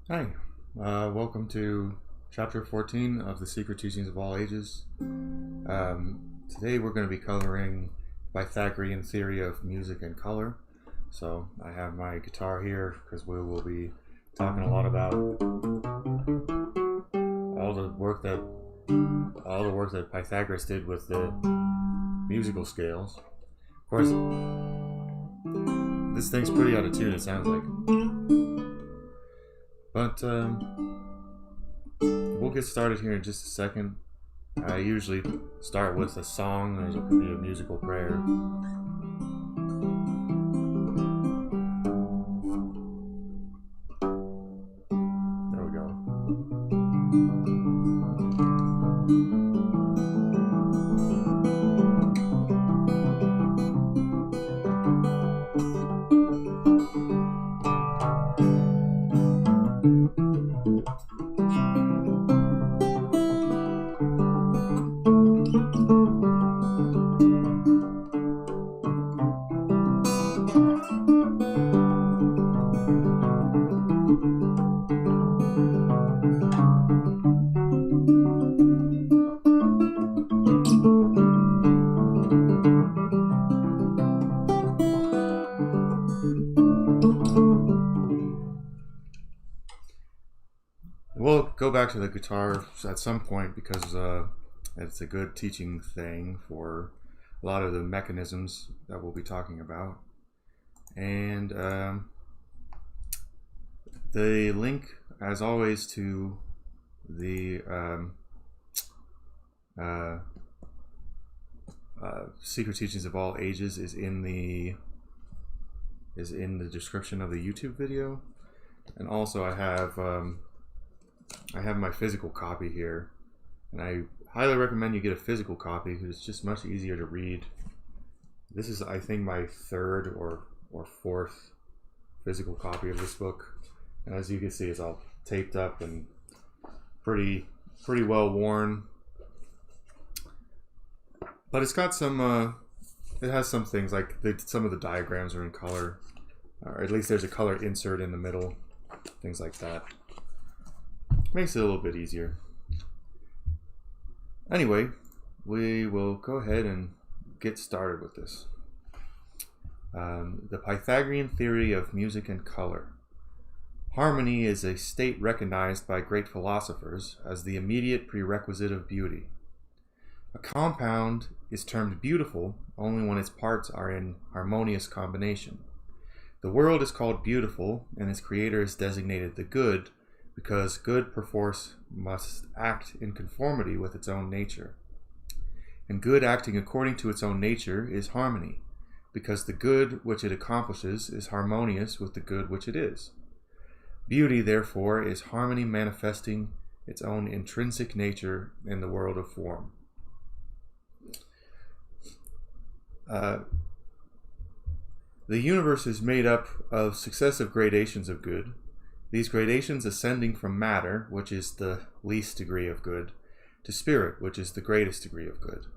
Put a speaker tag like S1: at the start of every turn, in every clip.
S1: Hi, welcome to chapter 14 of the Secret Teachings of All Ages. Today we're going to be covering Pythagorean theory of music and color. So I have my guitar here because we will be talking a lot about all the work that Pythagoras did with the musical scales. Of course, this thing's pretty out of tune, it sounds like. But we'll get started here in just a second. I usually start with a song, or it could be a musical prayer. There we go. We'll go back to the guitar at some point because it's a good teaching thing for a lot of the mechanisms that we'll be talking about. And the link, as always, to the Secret Teachings of All Ages is in the description of the YouTube video. And also I have my physical copy here, and I highly recommend you get a physical copy because it's just much easier to read. This is, I think, my third or fourth physical copy of this book, and as you can see, it's all taped up and pretty well worn. But it's got some, it has some things like some of the diagrams are in color, or at least there's a color insert in the middle, things like that. Makes it a little bit easier. Anyway, we will go ahead and get started with this. The Pythagorean theory of music and color. Harmony is a state recognized by great philosophers as the immediate prerequisite of beauty. A compound is termed beautiful only when its parts are in harmonious combination. The world is called beautiful, and its creator is designated the good, because good perforce must act in conformity with its own nature. And good acting according to its own nature is harmony, because the good which it accomplishes is harmonious with the good which it is. Beauty, therefore, is harmony manifesting its own intrinsic nature in the world of form. The universe is made up of successive gradations of good, these gradations ascending from matter, which is the least degree of good, to spirit, which is the greatest degree of good.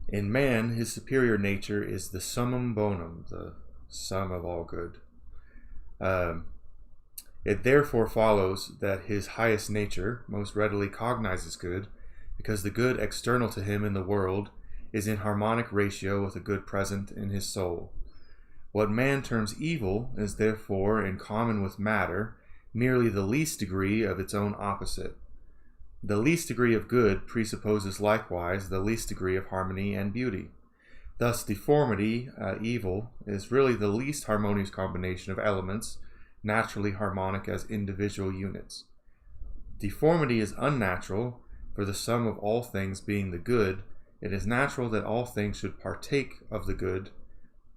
S1: In man, his superior nature is the summum bonum, the sum of all good. It therefore follows that his highest nature most readily cognizes good, because the good external to him in the world is in harmonic ratio with the good present in his soul. What man terms evil is therefore, in common with matter, merely the least degree of its own opposite. The least degree of good presupposes likewise the least degree of harmony and beauty. Thus, deformity, evil, is really the least harmonious combination of elements, naturally harmonic as individual units. Deformity is unnatural, for the sum of all things being the good, it is natural that all things should partake of the good,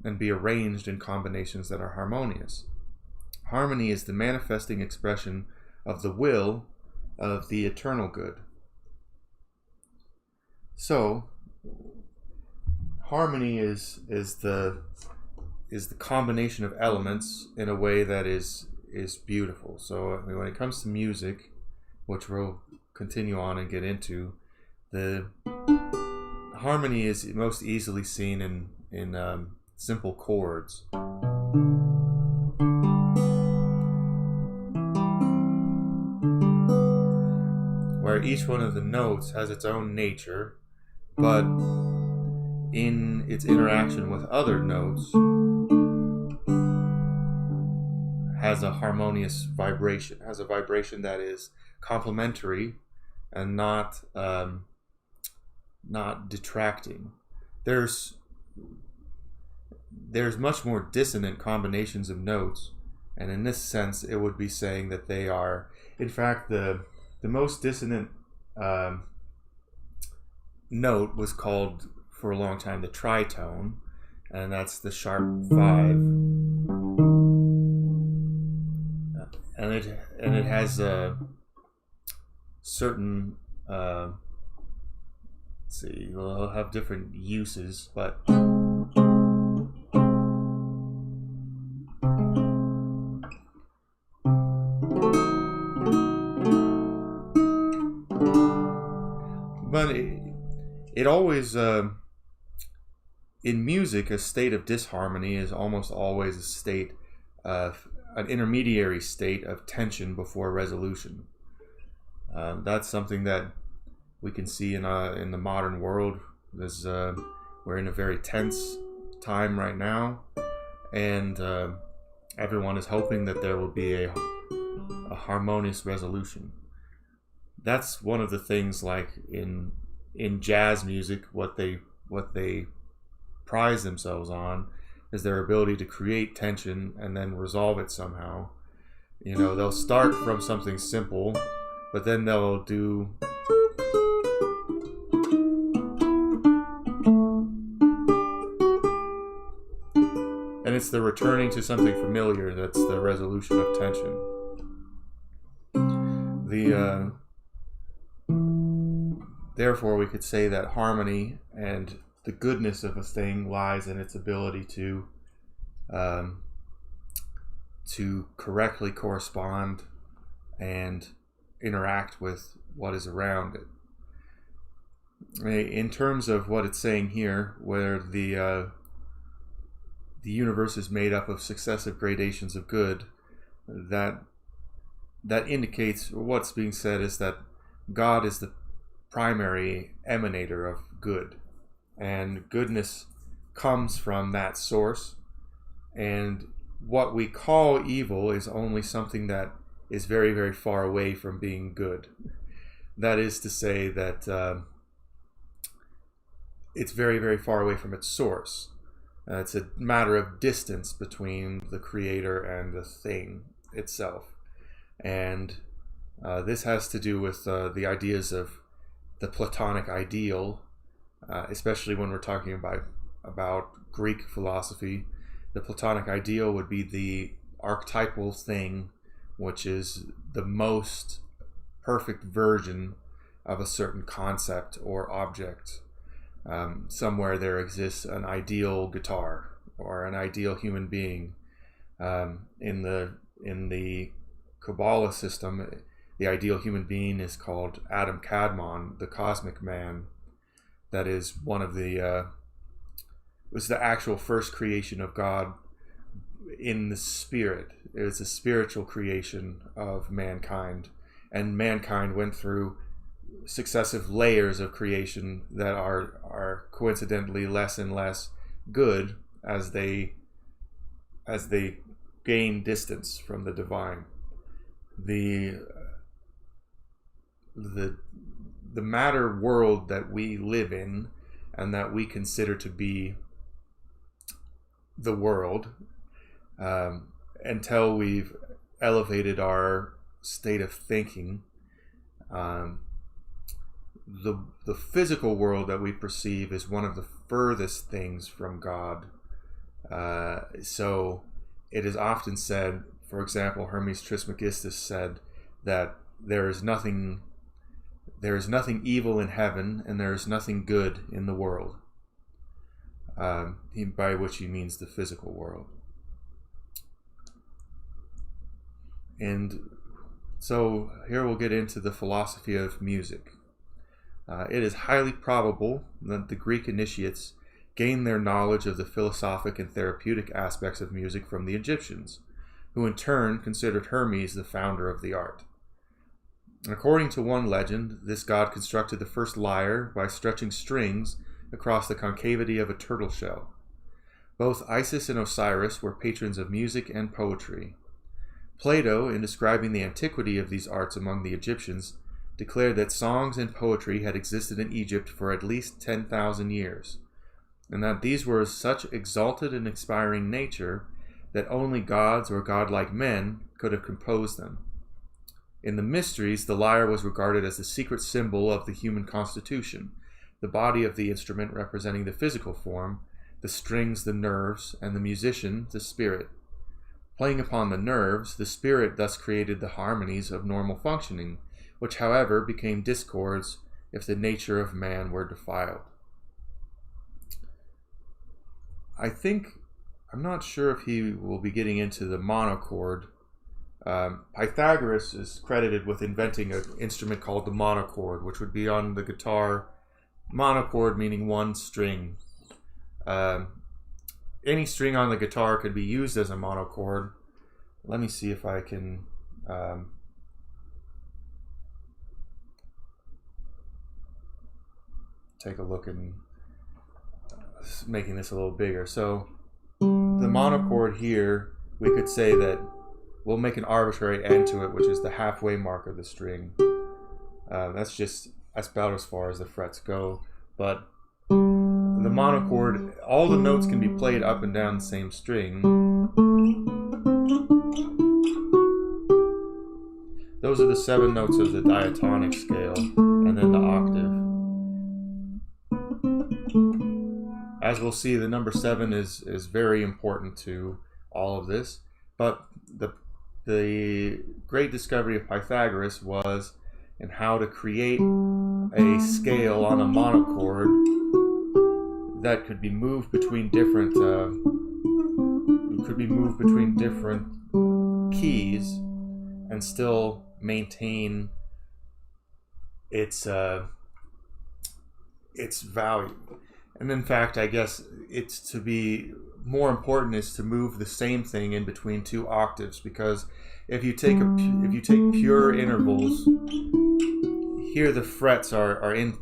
S1: and be arranged in combinations that are harmonious. Harmony is the manifesting expression of the will of the eternal good. So, harmony is the combination of elements in a way that is beautiful. So when it comes to music, which we'll continue on and get into, the harmony is most easily seen in simple chords. where each one of the notes has its own nature, but in its interaction with other notes has a harmonious vibration, has a vibration that is complementary and not detracting. There's much more dissonant combinations of notes, and in this sense it would be saying that they are, in fact, the most dissonant note was called for a long time the tritone, and that's the sharp 5, and it has a certain let's see, we'll have different uses, but it always in music, a state of disharmony is almost always a state of an intermediary state of tension before resolution. That's something that we can see in the modern world. We're in a very tense time right now, and everyone is hoping that there will be a harmonious resolution. That's one of the things, like in jazz music, what they prize themselves on is their ability to create tension and then resolve it somehow. They'll start from something simple, but then they'll do and it's the returning to something familiar that's the resolution of tension. Therefore, we could say that harmony and the goodness of a thing lies in its ability to correctly correspond and interact with what is around it. In terms of what it's saying here, where the universe is made up of successive gradations of good, that indicates, what's being said is that God is the primary emanator of good, and goodness comes from that source, and what we call evil is only something that is very, very far away from being good. That is to say that it's very, very far away from its source. It's a matter of distance between the creator and the thing itself, and this has to do with the ideas of the Platonic Ideal, especially when we're talking about Greek philosophy. The Platonic Ideal would be the archetypal thing, which is the most perfect version of a certain concept or object. Somewhere there exists an ideal guitar or an ideal human being. In the Kabbalah system, the ideal human being is called Adam Kadmon, the cosmic man. That is one of was the actual first creation of God in the spirit. It was a spiritual creation of mankind, and mankind went through successive layers of creation that are coincidentally less and less good as they gain distance from the divine. The matter world that we live in and that we consider to be the world, until we've elevated our state of thinking, the physical world that we perceive is one of the furthest things from God. So it is often said, for example, Hermes Trismegistus said that there is nothing evil in heaven and there is nothing good in the world, by which he means the physical world. And so here we'll get into the philosophy of music. It is highly probable that the Greek initiates gained their knowledge of the philosophic and therapeutic aspects of music from the Egyptians, who in turn considered Hermes the founder of the art. According to one legend, this god constructed the first lyre by stretching strings across the concavity of a turtle shell. Both Isis and Osiris were patrons of music and poetry. Plato, in describing the antiquity of these arts among the Egyptians, declared that songs and poetry had existed in Egypt for at least 10,000 years, and that these were of such exalted and inspiring nature that only gods or godlike men could have composed them. In the mysteries, the lyre was regarded as the secret symbol of the human constitution, the body of the instrument representing the physical form, the strings the nerves, and the musician the spirit. Playing upon the nerves, the spirit thus created the harmonies of normal functioning, which, however, became discords if the nature of man were defiled. I'm not sure if he will be getting into the monocord. Pythagoras is credited with inventing an instrument called the monocord, which would be on the guitar. Monocord meaning one string. Any string on the guitar could be used as a monocord. Let me see if I can take a look and making this a little bigger. So the monocord here, we could say that we'll make an arbitrary end to it, which is the halfway mark of the string. That's about as far as the frets go. But the monocord, all the notes can be played up and down the same string. Those are the 7 notes of the diatonic scale, and then the octave. As we'll see, the number 7 is very important to all of this. But the great discovery of Pythagoras was in how to create a scale on a monochord that could be moved between different keys and still maintain its value. And in fact, I guess it's to be more important is to move the same thing in between 2 octaves, because if you take pure intervals, here the frets are in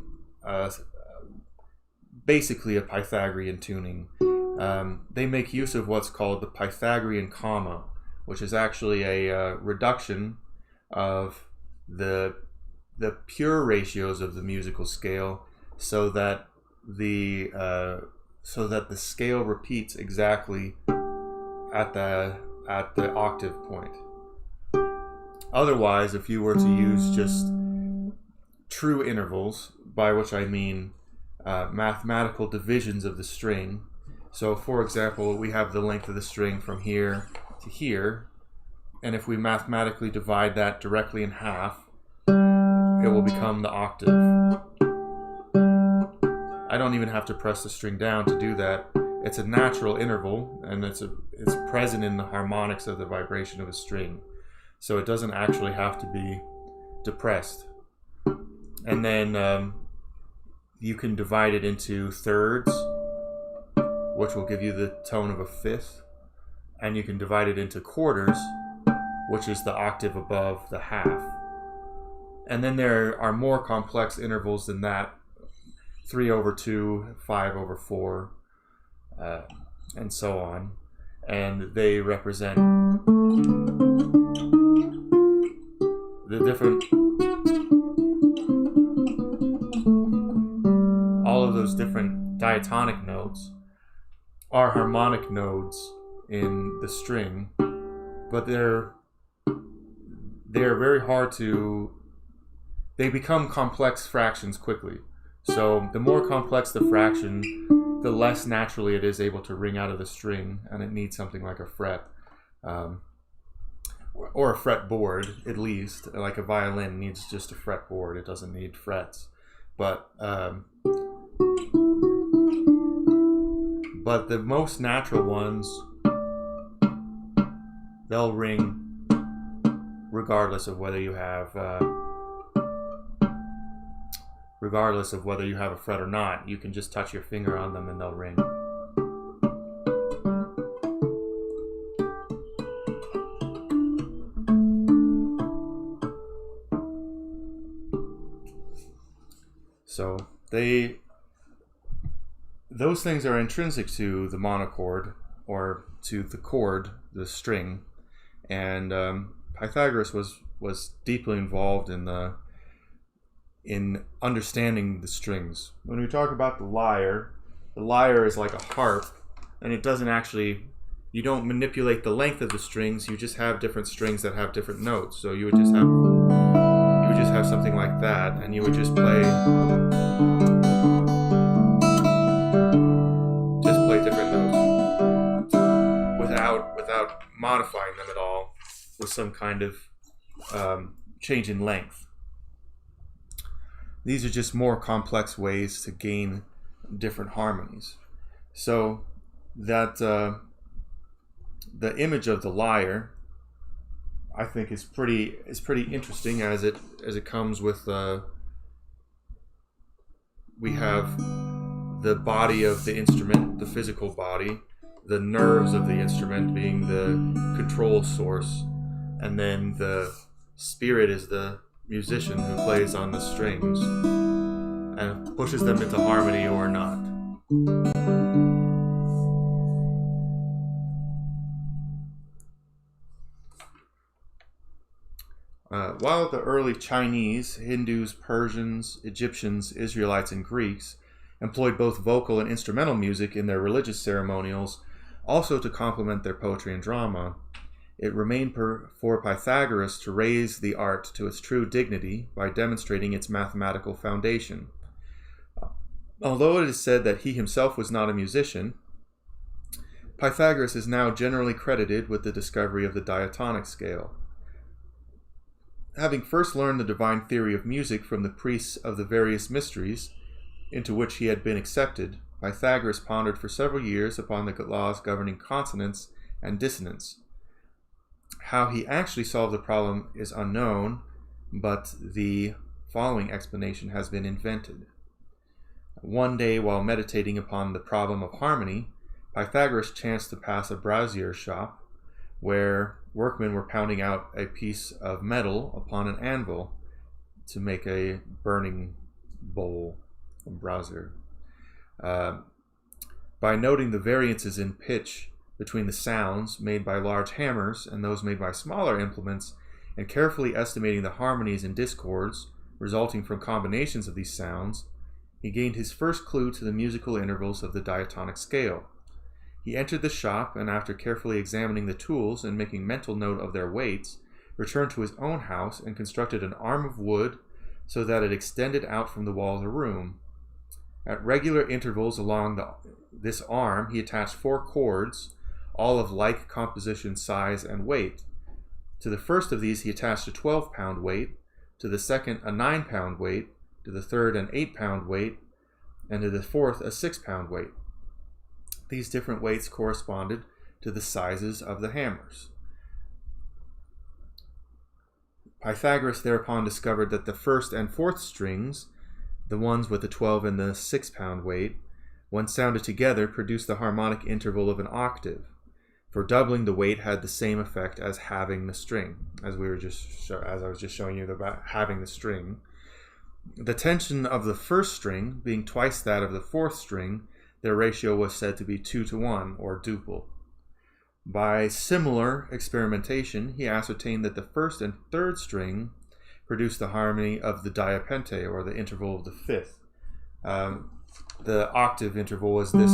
S1: basically a Pythagorean tuning. They make use of what's called the Pythagorean comma, which is actually a reduction of the pure ratios of the musical scale, so that the scale repeats exactly at the octave point. Otherwise, if you were to use just true intervals, by which I mean mathematical divisions of the string. So, for example, we have the length of the string from here to here, and if we mathematically divide that directly in half, it will become the octave. I don't even have to press the string down to do that. It's a natural interval, and it's present in the harmonics of the vibration of a string. So it doesn't actually have to be depressed. And then you can divide it into thirds, which will give you the tone of a fifth. And you can divide it into quarters, which is the octave above the half. And then there are more complex intervals than that. 3/2, 5/4, and so on. And they represent the different, all of those different diatonic notes are harmonic nodes in the string, but they're very hard they become complex fractions quickly. So the more complex the fraction, the less naturally it is able to ring out of the string, and it needs something like a fret, or a fretboard at least. Like a violin needs just a fretboard; it doesn't need frets. But the most natural ones, they'll ring regardless of whether you have a fret or not. You can just touch your finger on them and they'll ring. So those things are intrinsic to the monochord, or to the chord, the string, and Pythagoras was deeply involved in understanding the strings. When we talk about the lyre is like a harp, and it doesn't actually, you don't manipulate the length of the strings, you just have different strings that have different notes. So you would just have something like that, and you would just play different notes without modifying them at all with some kind of change in length. These are just more complex ways to gain different harmonies. So that the image of the lyre, I think, is pretty interesting, as it comes with we have the body of the instrument, the physical body, the nerves of the instrument being the control source, and then the spirit is the musician who plays on the strings and pushes them into harmony or not. While the early Chinese, Hindus, Persians, Egyptians, Israelites, and Greeks employed both vocal and instrumental music in their religious ceremonials, also to complement their poetry and drama, it remained for Pythagoras to raise the art to its true dignity by demonstrating its mathematical foundation. Although it is said that he himself was not a musician, Pythagoras is now generally credited with the discovery of the Diatonic Scale. Having first learned the divine theory of music from the priests of the various mysteries into which he had been accepted, Pythagoras pondered for several years upon the laws governing consonance and dissonance. How he actually solved the problem is unknown, but the following explanation has been invented. One day, while meditating upon the problem of harmony, Pythagoras chanced to pass a brazier's shop, where workmen were pounding out a piece of metal upon an anvil to make a burning bowl, a brazier. By noting the variances in pitch between the sounds made by large hammers and those made by smaller implements, and carefully estimating the harmonies and discords resulting from combinations of these sounds, he gained his first clue to the musical intervals of the diatonic scale. He entered the shop, and after carefully examining the tools and making mental note of their weights, returned to his own house and constructed an arm of wood so that it extended out from the wall of the room. At regular intervals along this arm, he attached 4 cords, all of like composition, size, and weight. To the first of these he attached a 12-pound weight, to the second a 9-pound weight, to the third an 8-pound weight, and to the fourth a 6-pound weight. These different weights corresponded to the sizes of the hammers. Pythagoras thereupon discovered that the first and fourth strings, the ones with the 12 and the 6-pound weight, when sounded together, produced the harmonic interval of an octave, for doubling the weight had the same effect as halving the string, as I was just showing you about halving the string. The tension of the first string being twice that of the fourth string, their ratio was said to be 2-to-1, or duple. By similar experimentation, he ascertained that the first and third string produced the harmony of the diapente, or the interval of the fifth. The octave interval is this,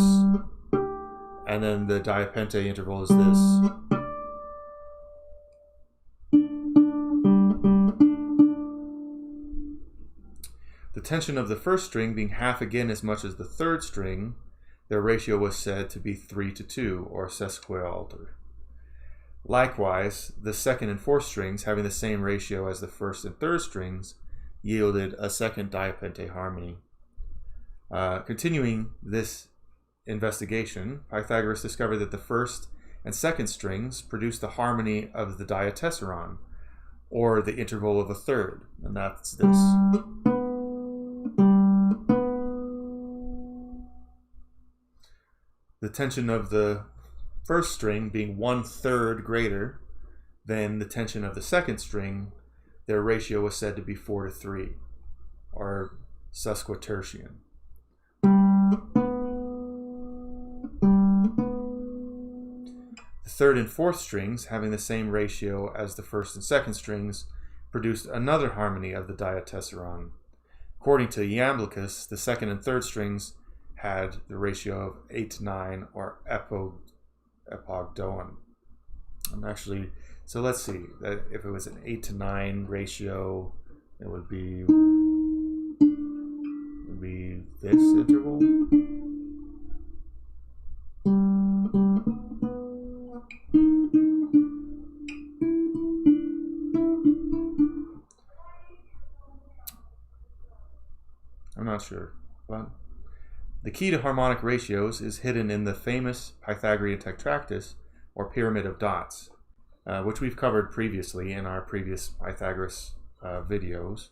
S1: and then the diapente interval is this. The tension of the first string being half again as much as the third string, their ratio was said to be 3-to-2, or sesquialter. Likewise, the second and fourth strings, having the same ratio as the first and third strings, yielded a second diapente harmony. Continuing this investigation, Pythagoras discovered that the first and second strings produced the harmony of the diatessaron, or the interval of a third, and that's this. The tension of the first string being 1/3 greater than the tension of the second string, their ratio was said to be 4-to-3, or sesquitertian. The third and fourth strings, having the same ratio as the first and second strings, produced another harmony of the diatessaron. According to Iamblichus, the second and third strings had the ratio of 8-9, or epogdoon. So let's see, that if it was an 8-9 ratio, it would be this interval. I'm not sure, but the key to harmonic ratios is hidden in the famous Pythagorean tetractys, or pyramid of dots, which we've covered previously in our previous Pythagoras videos.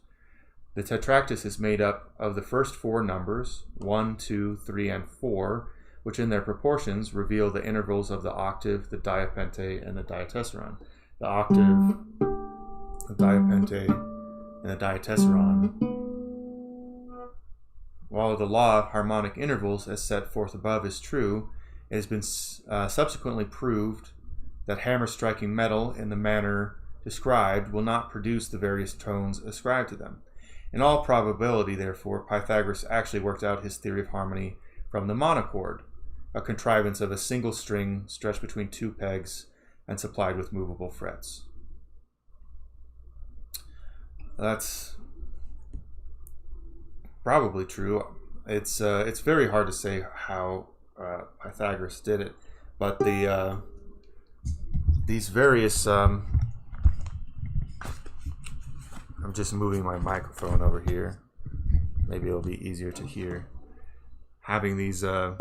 S1: The tetractys is made up of the first four numbers, 1, 2, 3, and 4, which in their proportions reveal the intervals of the octave, the diapente, and the diatessaron. The octave, the diapente, and the diatessaron. While the law of harmonic intervals as set forth above is true, it has been subsequently proved that hammer striking metal in the manner described will not produce the various tones ascribed to them. In all probability, therefore, Pythagoras actually worked out his theory of harmony from the monocord, a contrivance of a single string stretched between two pegs and supplied with movable frets. That's probably true. It's very hard to say how Pythagoras did it, but these various I'm just moving my microphone over here. Maybe it'll be easier to hear. Having these those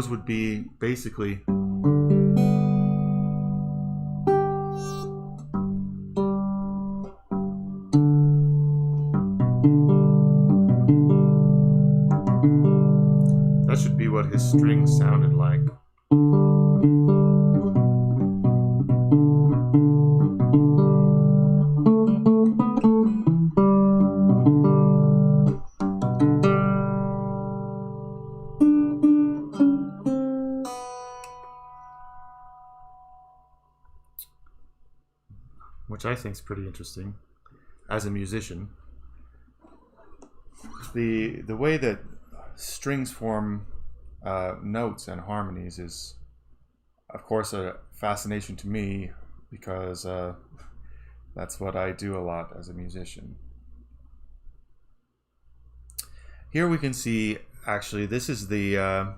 S1: would be basically that should be what his strings sounded like. Which I think is pretty interesting as a musician. The way that strings form notes and harmonies is, of course, a fascination to me, because that's what I do a lot as a musician. Here we can see, actually, this is the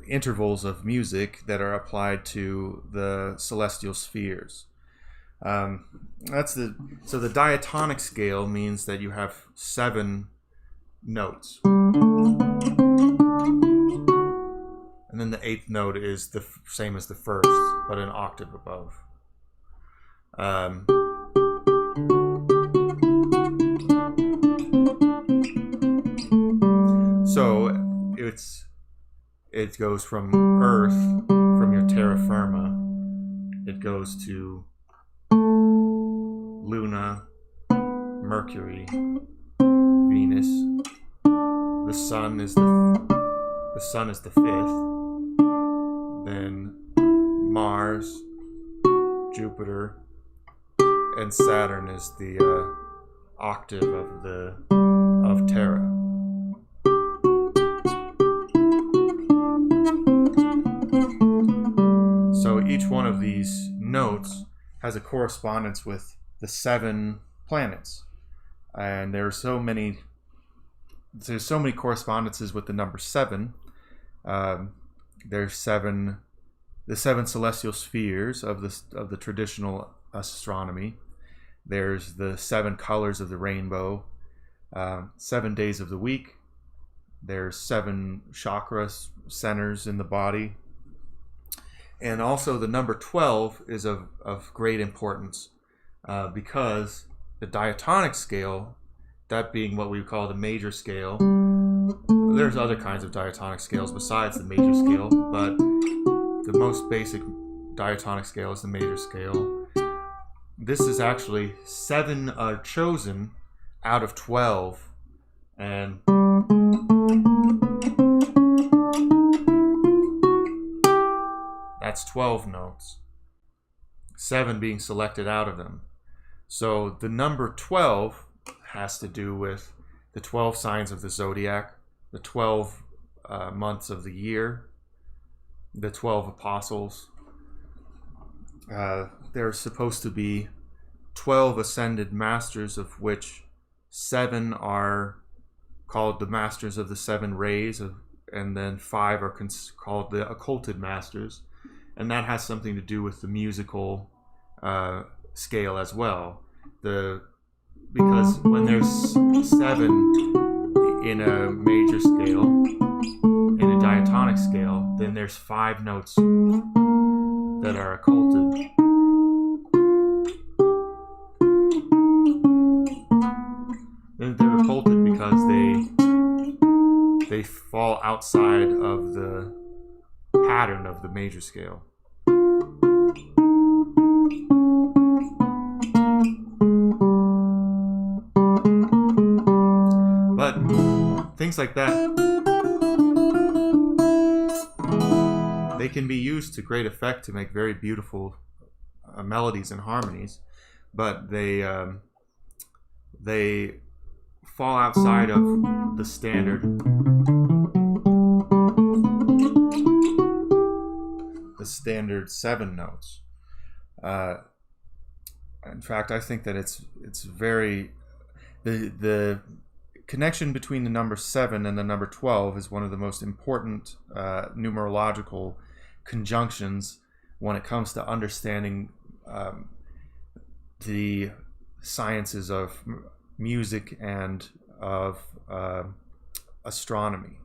S1: intervals of music that are applied to the celestial spheres. So the diatonic scale means that you have 7 notes, and then the 8th note is the same as the first, but an octave above. So it goes from Earth, from your terra firma, it goes to Luna, Mercury, Venus. The sun is the 5th. Then Mars, Jupiter, and Saturn is the octave of Terra. So each one of these notes has a correspondence with the 7 planets, and there's so many correspondences with the number 7. There's the 7 celestial spheres of the traditional astronomy. There's the 7 colors of the rainbow, 7 days of the week. There's 7 chakra centers in the body. And also the number 12 is of great importance, because the diatonic scale, that being what we call the major scale, There's other kinds of diatonic scales besides the major scale, but the most basic diatonic scale is the major scale. This is actually 7 are chosen out of 12, and that's 12 notes, 7 being selected out of them. So the number 12 has to do with the 12 signs of the zodiac, the 12 months of the year, the 12 apostles. There's supposed to be 12 ascended masters, of which 7 are called the masters of the 7 rays, and then 5 are called the occulted masters. And that has something to do with the musical scale as well. Because when there's 7 in a major scale, in a diatonic scale, then there's 5 notes that are occulted. They're occulted because they fall outside of the pattern of the major scale. But things like that, they can be used to great effect to make very beautiful melodies and harmonies, but they fall outside of the standard 7 notes. In fact, I think that it's very the connection between the number 7 and the number 12 is one of the most important numerological conjunctions when it comes to understanding the sciences of music and of astronomy.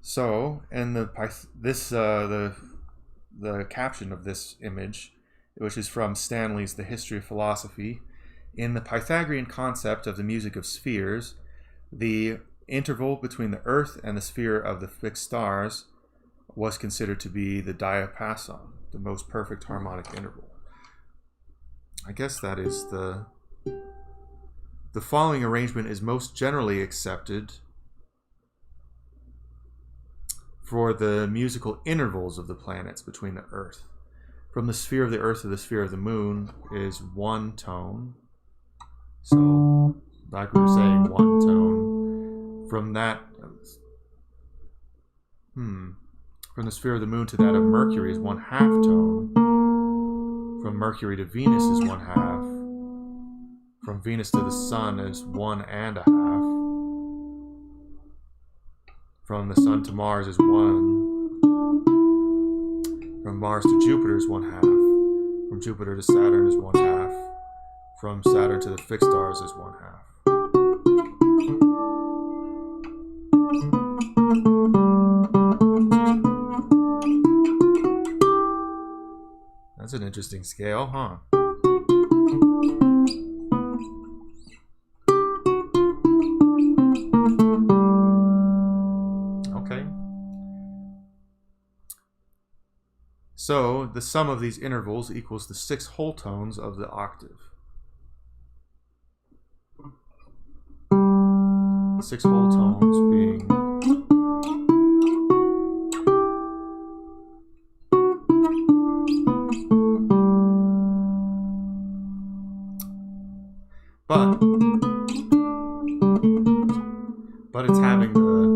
S1: So, in the caption of this image, which is from Stanley's The History of Philosophy, in the Pythagorean concept of the music of spheres, the interval between the Earth and the sphere of the fixed stars was considered to be the diapason, the most perfect harmonic interval. I guess that is the following arrangement is most generally accepted for the musical intervals of the planets between the Earth. From the sphere of the Earth to the sphere of the Moon is 1 tone. So, like we were saying, 1 tone. From that, from the sphere of the Moon to that of Mercury is 1/2 tone. From Mercury to Venus is 1/2. From Venus to the Sun is 1.5. From the Sun to Mars is 1. From Mars to Jupiter is 1/2. From Jupiter to Saturn is 1/2. From Saturn to the fixed stars is 1/2. That's an interesting scale, huh? Okay. So the sum of these intervals equals the 6 whole tones of the octave. 6 whole tones being but it's having the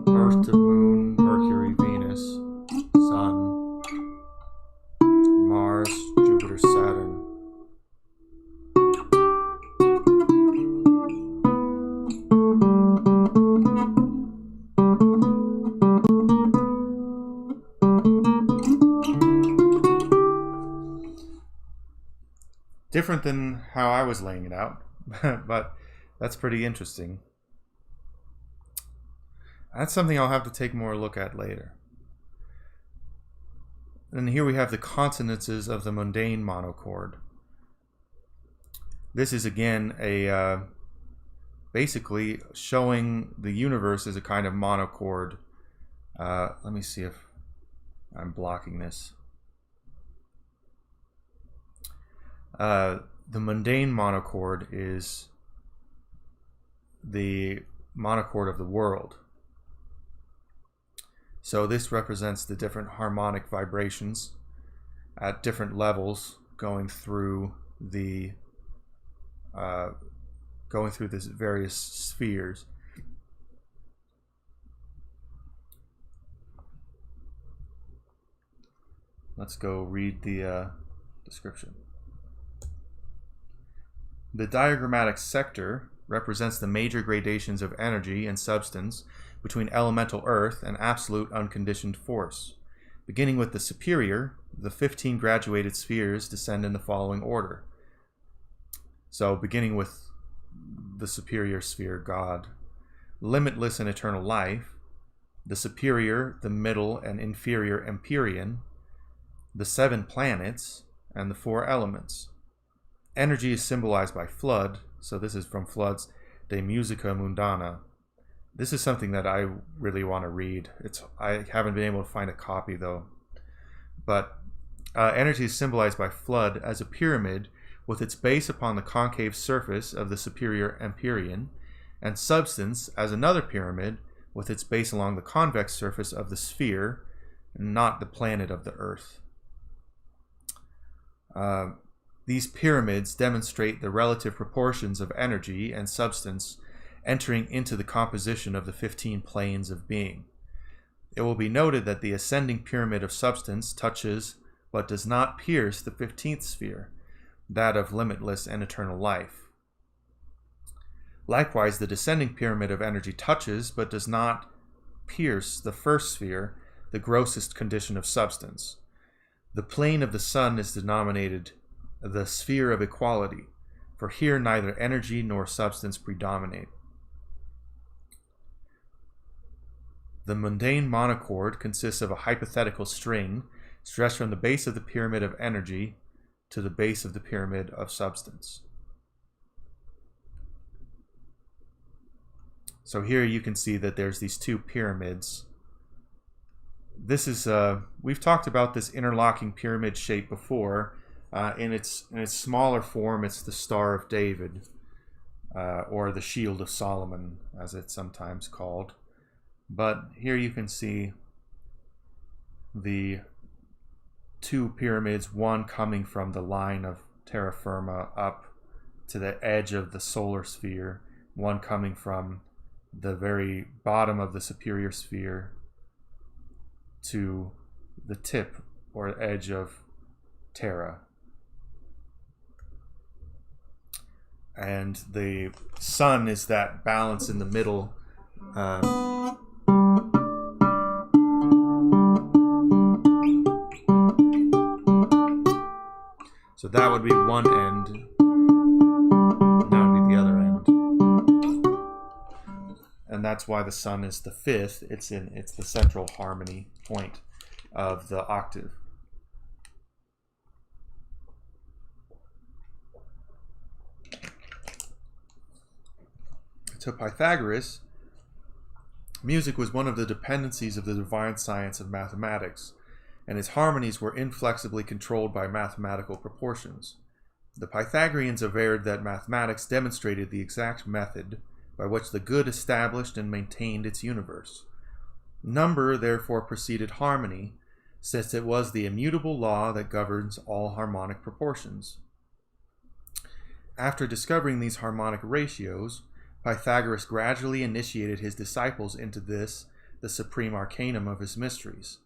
S1: Earth to Moon, Mercury, Venus, Sun, Mars, Jupiter, Saturn. Different than how I was laying it out, but that's pretty interesting. That's something I'll have to take more look at later. And here we have the consonances of the mundane monochord. This is again a basically showing the universe as a kind of monocord. Let me see if I'm blocking this. The mundane monocord is the monocord of the world. So this represents the different harmonic vibrations at different levels going through these various spheres. Let's go read the description. The diagrammatic sector represents the major gradations of energy and substance between elemental earth and absolute unconditioned force. Beginning with the superior, the 15 graduated spheres descend in the following order. So beginning with the superior sphere, God, limitless and eternal life, the superior, the middle, and inferior Empyrean, the 7 planets, and the 4 elements. Energy is symbolized by flood, so this is from Flood's De Musica Mundana. This is something that I really want to read. I haven't been able to find a copy though. But energy is symbolized by flood as a pyramid with its base upon the concave surface of the superior Empyrean, and substance as another pyramid with its base along the convex surface of the sphere, not the planet of the Earth. These pyramids demonstrate the relative proportions of energy and substance entering into the composition of the 15 planes of being. It will be noted that the ascending pyramid of substance touches but does not pierce the 15th sphere, that of limitless and eternal life. Likewise, the descending pyramid of energy touches but does not pierce the first sphere, the grossest condition of substance. The plane of the sun is denominated the sphere of equality, for here neither energy nor substance predominate. The mundane monocord consists of a hypothetical string stretched from the base of the pyramid of energy to the base of the pyramid of substance. So here you can see that there's these 2 pyramids. This is we've talked about this interlocking pyramid shape before. In its smaller form, it's the Star of David, or the Shield of Solomon, as it's sometimes called. But here you can see the 2 pyramids, one coming from the line of terra firma up to the edge of the solar sphere, one coming from the very bottom of the superior sphere to the tip or edge of Terra. And the sun is that balance in the middle. So that would be one end, and that would be the other end. And that's why the sun is the 5th. It's the central harmony point of the octave. To Pythagoras, music was one of the dependencies of the divine science of mathematics, and its harmonies were inflexibly controlled by mathematical proportions. The Pythagoreans averred that mathematics demonstrated the exact method by which the good established and maintained its universe. Number therefore preceded harmony, since it was the immutable law that governs all harmonic proportions. After discovering these harmonic ratios, Pythagoras gradually initiated his disciples into this, the supreme arcanum of his mysteries.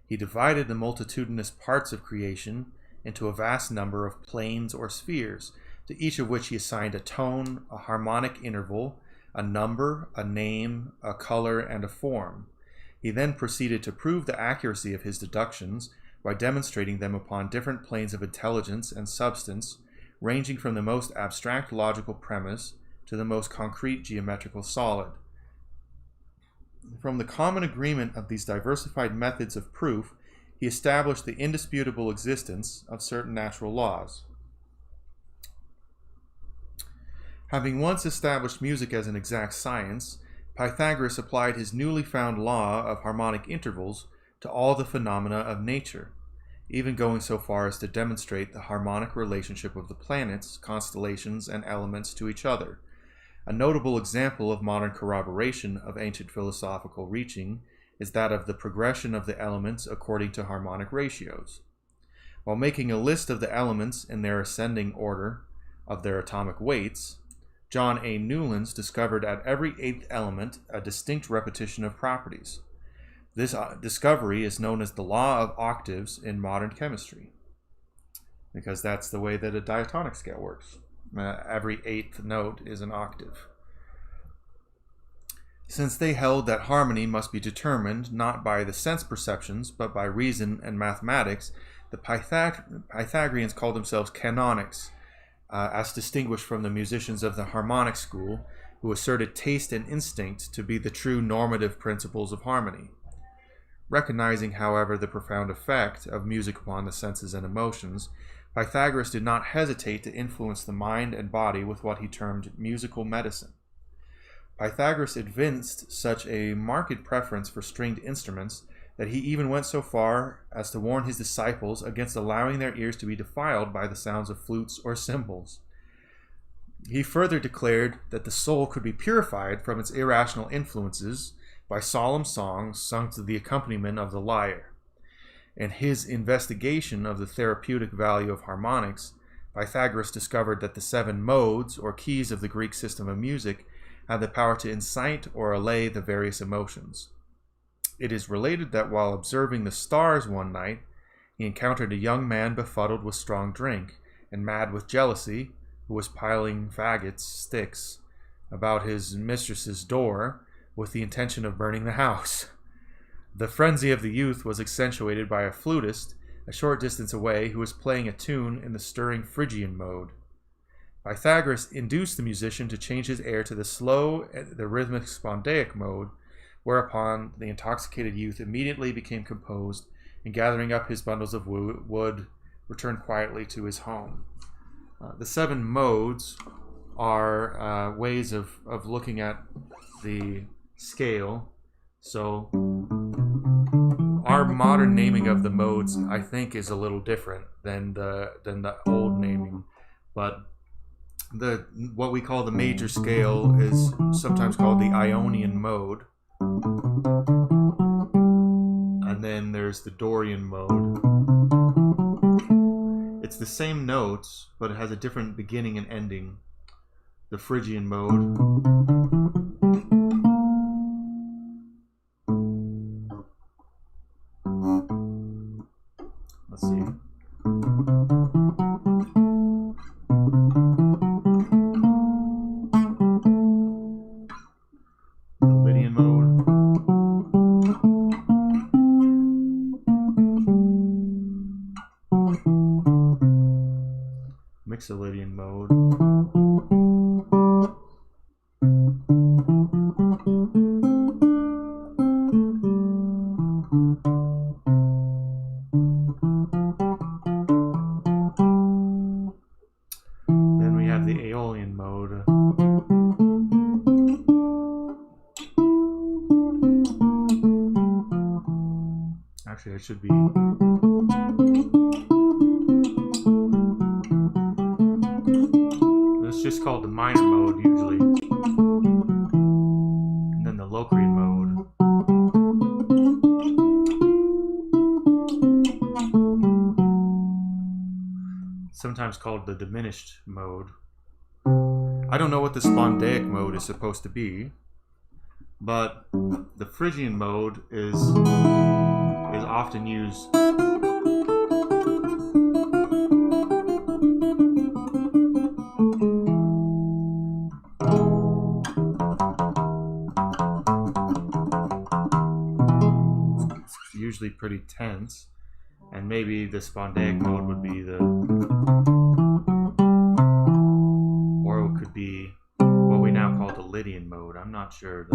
S1: He divided the multitudinous parts of creation into a vast number of planes or spheres, to each of which he assigned a tone, a harmonic interval, a number, a name, a color, and a form. He then proceeded to prove the accuracy of his deductions by demonstrating them upon different planes of intelligence and substance, ranging from the most abstract logical premise to the most concrete geometrical solid. From the common agreement of these diversified methods of proof, he established the indisputable existence of certain natural laws. Having once established music as an exact science, Pythagoras applied his newly found law of harmonic intervals to all the phenomena of nature, even going so far as to demonstrate the harmonic relationship of the planets, constellations, and elements to each other. A notable example of modern corroboration of ancient philosophical reaching is that of the progression of the elements according to harmonic ratios. While making a list of the elements in their ascending order of their atomic weights, John A. Newlands discovered at every eighth element a distinct repetition of properties. This discovery is known as the law of octaves in modern chemistry, because that's the way that a diatonic scale works. Every eighth note is an octave. Since they held that harmony must be determined not by the sense perceptions, but by reason and mathematics, the Pythagoreans called themselves canonics, as distinguished from the musicians of the harmonic school, who asserted taste and instinct to be the true normative principles of harmony. Recognizing, however, the profound effect of music upon the senses and emotions, Pythagoras did not hesitate to influence the mind and body with what he termed musical medicine. Pythagoras evinced such a marked preference for stringed instruments that he even went so far as to warn his disciples against allowing their ears to be defiled by the sounds of flutes or cymbals. He further declared that the soul could be purified from its irrational influences by solemn songs sung to the accompaniment of the lyre. In his investigation of the therapeutic value of harmonics, Pythagoras discovered that the 7 modes or keys of the Greek system of music had the power to incite or allay the various emotions. It is related that while observing the stars one night, he encountered a young man befuddled with strong drink and mad with jealousy, who was piling faggots, sticks, about his mistress's door with the intention of burning the house. The frenzy of the youth was accentuated by a flutist a short distance away who was playing a tune in the stirring Phrygian mode. Pythagoras induced the musician to change his air to the rhythmic spondaic mode, whereupon the intoxicated youth immediately became composed and, gathering up his bundles of wood, returned quietly to his home. The 7 modes are ways of looking at the scale. So our modern naming of the modes, I think, is a little different than the old naming, but what we call the major scale is sometimes called the Ionian mode. And then there's the Dorian mode. It's the same notes, but it has a different beginning and ending. The Phrygian mode. Let's see. Mixolydian mode. Then we have the Aeolian mode. Actually, it should be just called the minor mode usually, and then the Locrian mode. Sometimes called the diminished mode. I don't know what the spondaic mode is supposed to be, but the Phrygian mode is often used usually pretty tense, and maybe the spondaic mode would be or it could be what we now call the Lydian mode. I'm not sure.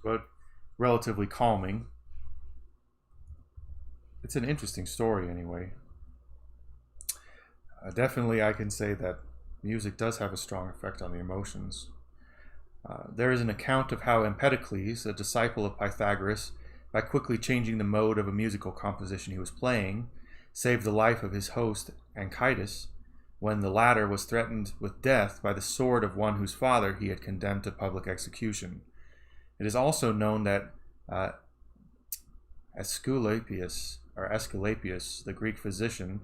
S1: But relatively calming. it's an interesting story anyway. Definitely I can say that music does have a strong effect on the emotions. There is an account of how Empedocles, a disciple of Pythagoras, by quickly changing the mode of a musical composition he was playing, saved the life of his host Anchises, when the latter was threatened with death by the sword of one whose father he had condemned to public execution. It is also known that Aesculapius, the Greek physician,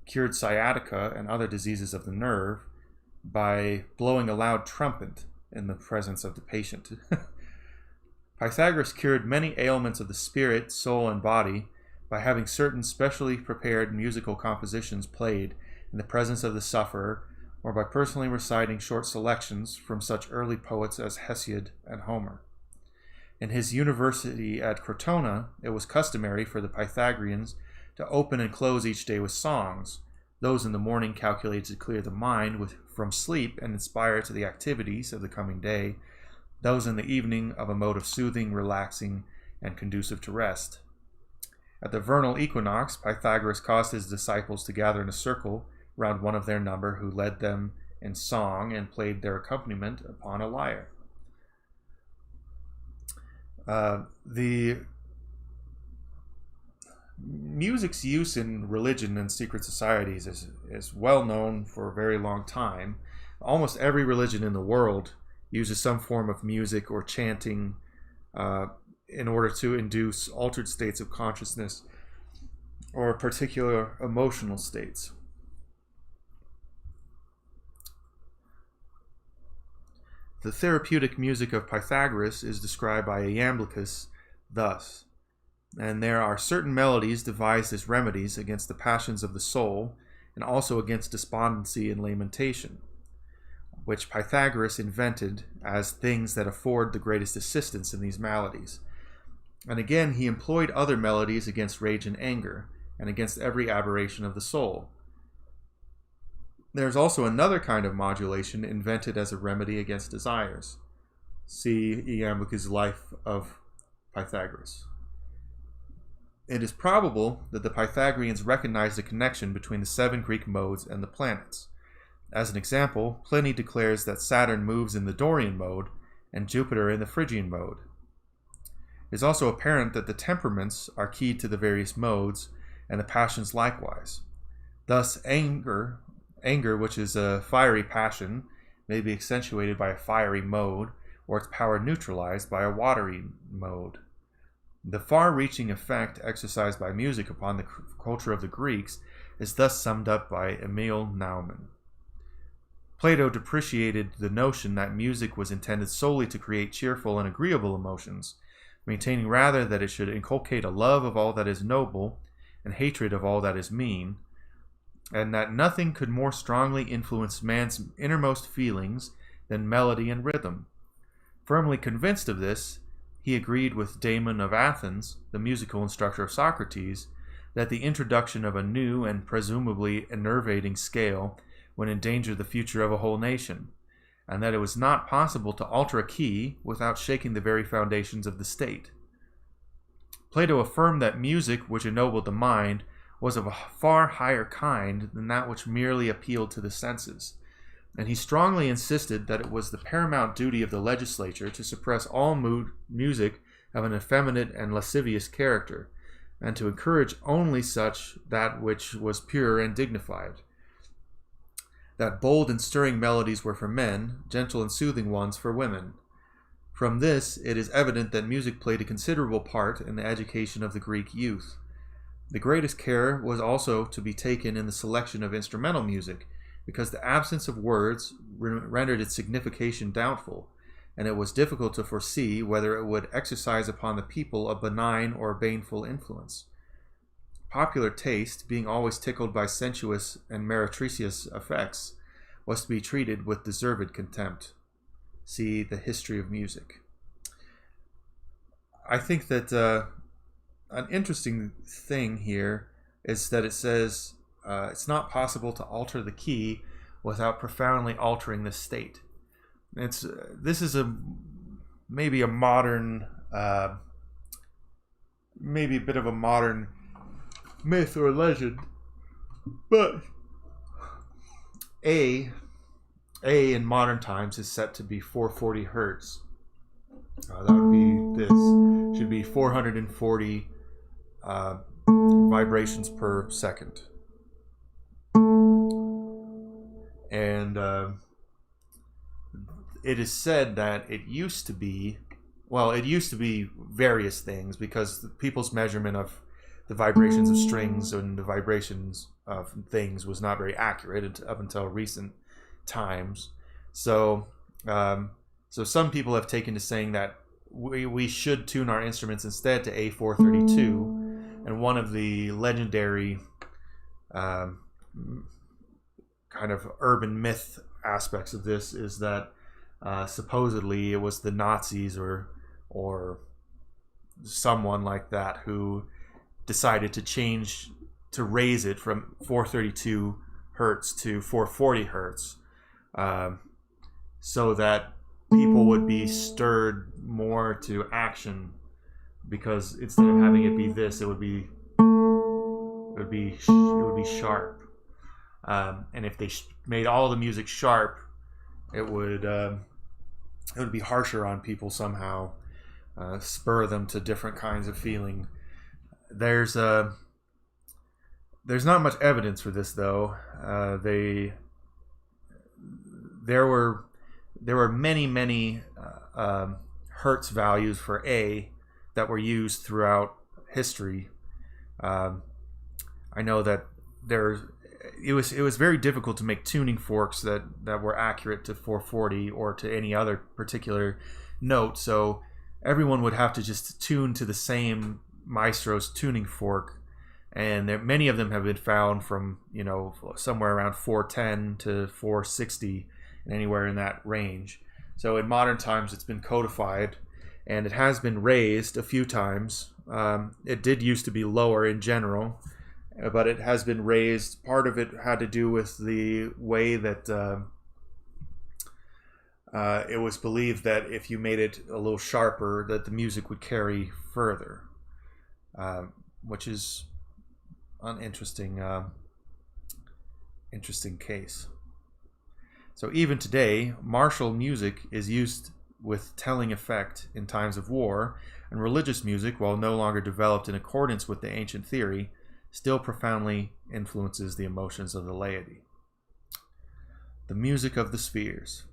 S1: cured sciatica and other diseases of the nerve by blowing a loud trumpet in the presence of the patient. Pythagoras cured many ailments of the spirit, soul, and body by having certain specially prepared musical compositions played in the presence of the sufferer, or by personally reciting short selections from such early poets as Hesiod and Homer. In his university at Crotona, it was customary for the Pythagoreans to open and close each day with songs, those in the morning calculated to clear the mind from sleep and inspire to the activities of the coming day, those in the evening of a mode of soothing, relaxing, and conducive to rest. At the vernal equinox, Pythagoras caused his disciples to gather in a circle round one of their number, who led them in song and played their accompaniment upon a lyre. The music's use in religion and secret societies is well known for a very long time. Almost every religion in the world uses some form of music or chanting in order to induce altered states of consciousness or particular emotional states. The therapeutic music of Pythagoras is described by Iamblichus thus: "And there are certain melodies devised as remedies against the passions of the soul, and also against despondency and lamentation, which Pythagoras invented as things that afford the greatest assistance in these maladies. And again he employed other melodies against rage and anger, and against every aberration of the soul. There is also another kind of modulation invented as a remedy against desires." See Iamblichus' Life of Pythagoras. It is probable that the Pythagoreans recognized a connection between the 7 Greek modes and the planets. As an example, Pliny declares that Saturn moves in the Dorian mode and Jupiter in the Phrygian mode. It is also apparent that the temperaments are keyed to the various modes, and the passions likewise. Thus, anger, which is a fiery passion, may be accentuated by a fiery mode, or its power neutralized by a watery mode. The far-reaching effect exercised by music upon the culture of the Greeks is thus summed up by Emil Naumann. Plato depreciated the notion that music was intended solely to create cheerful and agreeable emotions, maintaining rather that it should inculcate a love of all that is noble and hatred of all that is mean, and that nothing could more strongly influence man's innermost feelings than melody and rhythm. Firmly convinced of this, he agreed with Damon of Athens, the musical instructor of Socrates, that the introduction of a new and presumably enervating scale would endanger the future of a whole nation, and that it was not possible to alter a key without shaking the very foundations of the state. Plato affirmed that music which ennobled the mind was of a far higher kind than that which merely appealed to the senses, and he strongly insisted that it was the paramount duty of the legislature to suppress all music of an effeminate and lascivious character, and to encourage only such that which was pure and dignified. That bold and stirring melodies were for men, gentle and soothing ones for women. From this, it is evident that music played a considerable part in the education of the Greek youth. The greatest care was also to be taken in the selection of instrumental music, because the absence of words rendered its signification doubtful, and it was difficult to foresee whether it would exercise upon the people a benign or baneful influence. Popular taste, being always tickled by sensuous and meretricious effects, was to be treated with deserved contempt. See the History of Music. I think that an interesting thing here is that it says it's not possible to alter the key without profoundly altering the state. This is maybe a modern, maybe a bit of a modern myth or legend. But A in modern times is set to be 440 hertz. That would be this. Should be 440 vibrations per second. And it is said that it used to be various things, because people's measurement of the vibrations of strings and the vibrations of things was not very accurate up until recent times. So some people have taken to saying that we should tune our instruments instead to A432, and one of the legendary kind of urban myth aspects of this is that supposedly it was the Nazis or someone like that who decided to raise it from 432 hertz to 440 hertz, so that people would be stirred more to action, because instead of having it be this, it would be sharp, and if they made all the music sharp, it would be harsher on people somehow, spur them to different kinds of feeling. There's not much evidence for this, though. There were many hertz values for A that were used throughout history. I know that it was very difficult to make tuning forks that were accurate to 440 or to any other particular note, so everyone would have to just tune to the same maestro's tuning fork, and many of them have been found from somewhere around 410 to 460, and anywhere in that range. So in modern times it's been codified, and it has been raised a few times. It did used to be lower in general, but it has been raised. Part of it had to do with the way that it was believed that if you made it a little sharper, that the music would carry further, which is an interesting case. So even today, martial music is used with telling effect in times of war, and religious music, while no longer developed in accordance with the ancient theory, still profoundly influences the emotions of the laity. The music of the spheres.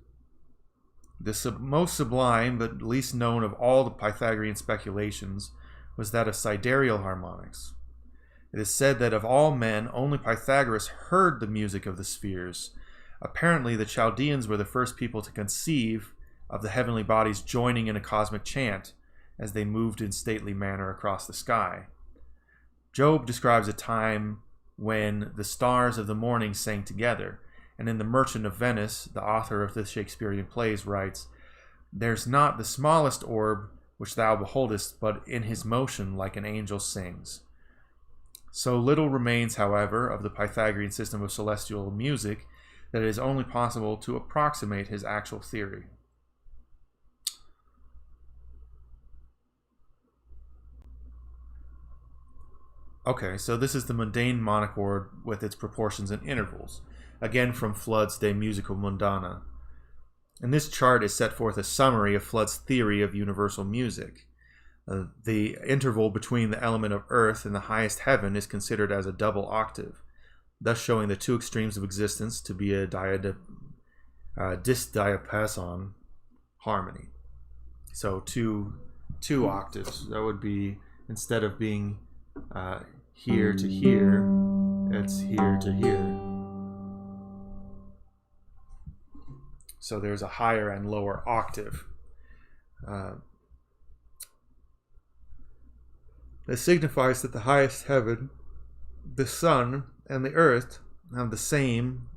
S1: The most sublime but least known of all the Pythagorean speculations was that of sidereal harmonics. It is said that of all men, only Pythagoras heard the music of the spheres. Apparently, the Chaldeans were the first people to conceive of the heavenly bodies joining in a cosmic chant as they moved in stately manner across the sky. Job describes a time when the stars of the morning sang together, and in The Merchant of Venice, the author of the Shakespearean plays writes, "There's not the smallest orb which thou beholdest, but in his motion like an angel sings." So little remains, however, of the Pythagorean system of celestial music that it is only possible to approximate his actual theory. Okay, so this is the mundane monocord with its proportions and intervals, again from Flood's De Musica Mundana. And this chart is set forth a summary of Flood's theory of universal music. The interval between the element of earth and the highest heaven is considered as a double octave, thus showing the two extremes of existence to be a disdiapason harmony. So two octaves. That would be, instead of being here to here, it's here to here. So there's a higher and lower octave. This signifies that the highest heaven, the sun, and the earth have the same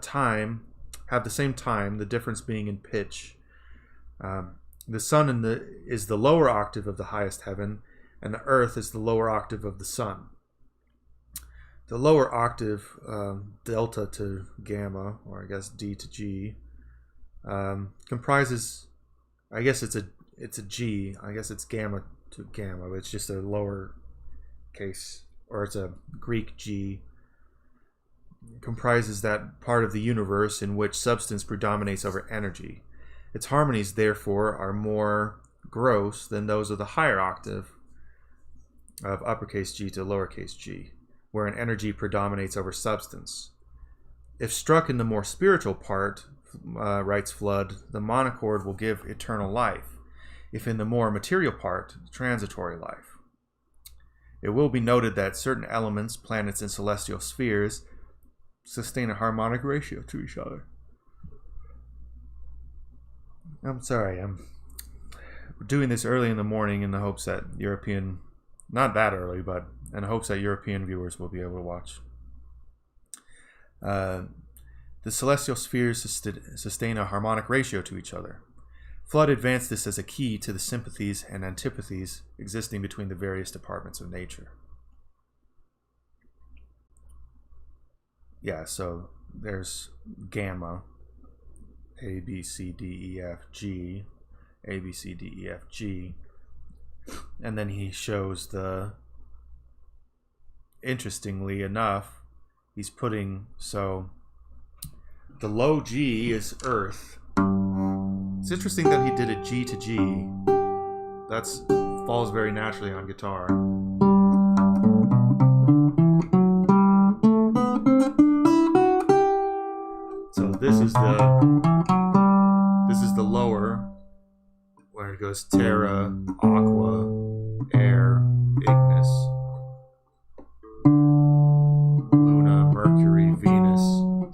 S1: time, the difference being in pitch. The sun is the lower octave of the highest heaven, and the earth is the lower octave of the sun. The lower octave, delta to gamma, or I guess D to G, comprises, I guess it's a G, I guess it's gamma to gamma, but it's just a lower case or it's a Greek G, comprises that part of the universe in which substance predominates over energy. Its harmonies, therefore, are more gross than those of the higher octave of uppercase G to lowercase g, where an energy predominates over substance. If struck in the more spiritual part, writes Flood, the monocord will give eternal life. If in the more material part, transitory life. It will be noted that certain elements, planets, and celestial spheres sustain a harmonic ratio to each other. I'm sorry, I'm doing this early in the morning in the hopes that European, not that early, but in hopes that European viewers will be able to watch. The celestial spheres sustain a harmonic ratio to each other. Flood advanced this as a key to the sympathies and antipathies existing between the various departments of nature. Yeah, so there's gamma, A, B, C, D, E, F, G, A, B, C, D, E, F, G. And then he shows interestingly enough, he's putting, so the low G is Earth. It's interesting that he did a G to G. That falls very naturally on guitar. So this is the lower, where it goes Terra, Aqua, Air, Ignis, Luna, Mercury, Venus,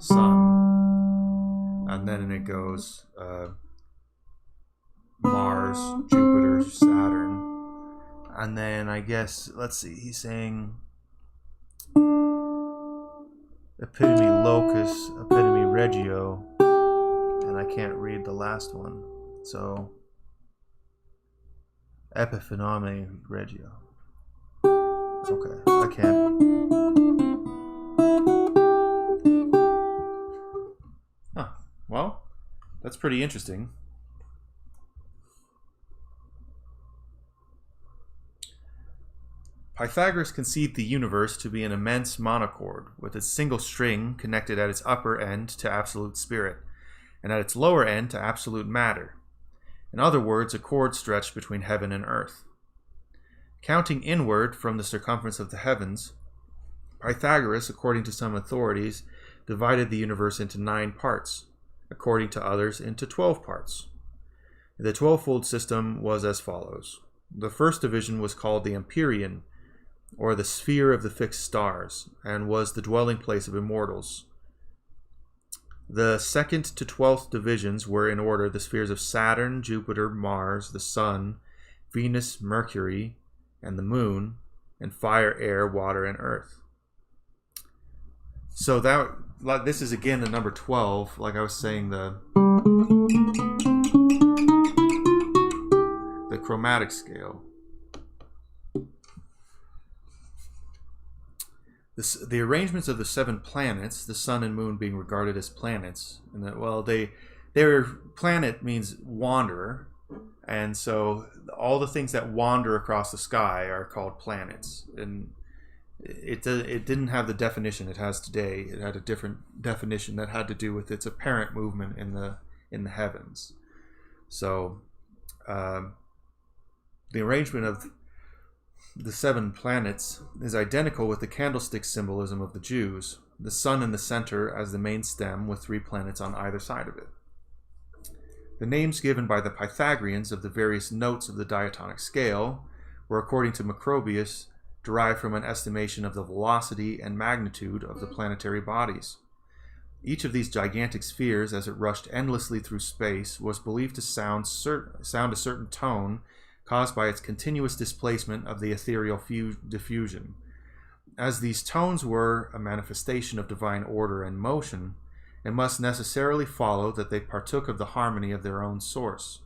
S1: Sun, and then it goes Mars, Jupiter, Saturn, and then I guess, let's see, he's saying epitome locus, epitome regio, and I can't read the last one, so epiphenome regio. Okay, I can't. Huh, well, that's pretty interesting. Pythagoras conceived the universe to be an immense monocord, with its single string connected at its upper end to absolute spirit, and at its lower end to absolute matter. In other words, a cord stretched between heaven and earth. Counting inward from the circumference of the heavens, Pythagoras, according to some authorities, divided the universe into 9 parts, according to others into 12 parts. The twelvefold system was as follows. The first division was called the Empyrean, or the sphere of the fixed stars, and was the dwelling place of immortals. The 2nd to 12th divisions were in order the spheres of Saturn, Jupiter, Mars, the Sun, Venus, Mercury, and the Moon, and fire, air, water, and earth. So this is again the number 12, like I was saying, the chromatic scale. The arrangements of the 7 planets, the sun and moon being regarded as planets, and that, well, their planet means wanderer, and so all the things that wander across the sky are called planets. And it didn't have the definition it has today. It had a different definition that had to do with its apparent movement in the heavens. So the arrangement of the 7 planets is identical with the candlestick symbolism of the Jews, the sun in the center as the main stem with 3 planets on either side of it. The names given by the Pythagoreans of the various notes of the Diatonic Scale were, according to Macrobius, derived from an estimation of the velocity and magnitude of the planetary bodies. Each of these gigantic spheres, as it rushed endlessly through space, was believed to sound a certain tone caused by its continuous displacement of the ethereal diffusion. As these tones were a manifestation of divine order and motion, it must necessarily follow that they partook of the harmony of their own source.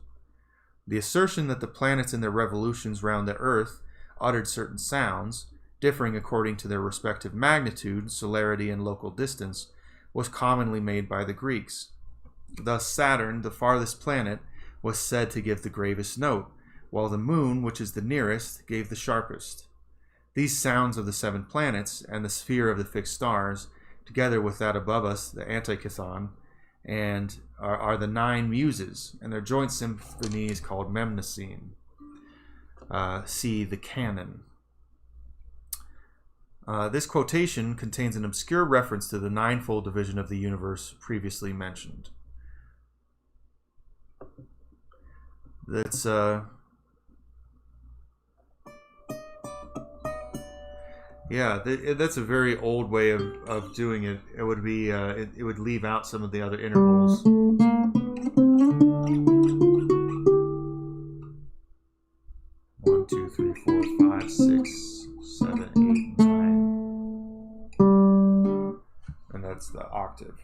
S1: The assertion that the planets in their revolutions round the earth uttered certain sounds, differing according to their respective magnitude, celerity, and local distance, was commonly made by the Greeks. Thus Saturn, the farthest planet, was said to give the gravest note, while the moon, which is the nearest, gave the sharpest. These sounds of the 7 planets and the sphere of the fixed stars, together with that above us, the Antikython, and are the 9 muses, and their joint symphony is called Memnosine. See the canon. This quotation contains an obscure reference to the 9-fold division of the universe previously mentioned. That's that's a very old way of doing it. It would be it would leave out some of the other intervals. 1, 2, 3, 4, 5, 6, 7, 8, 9, and that's the octave.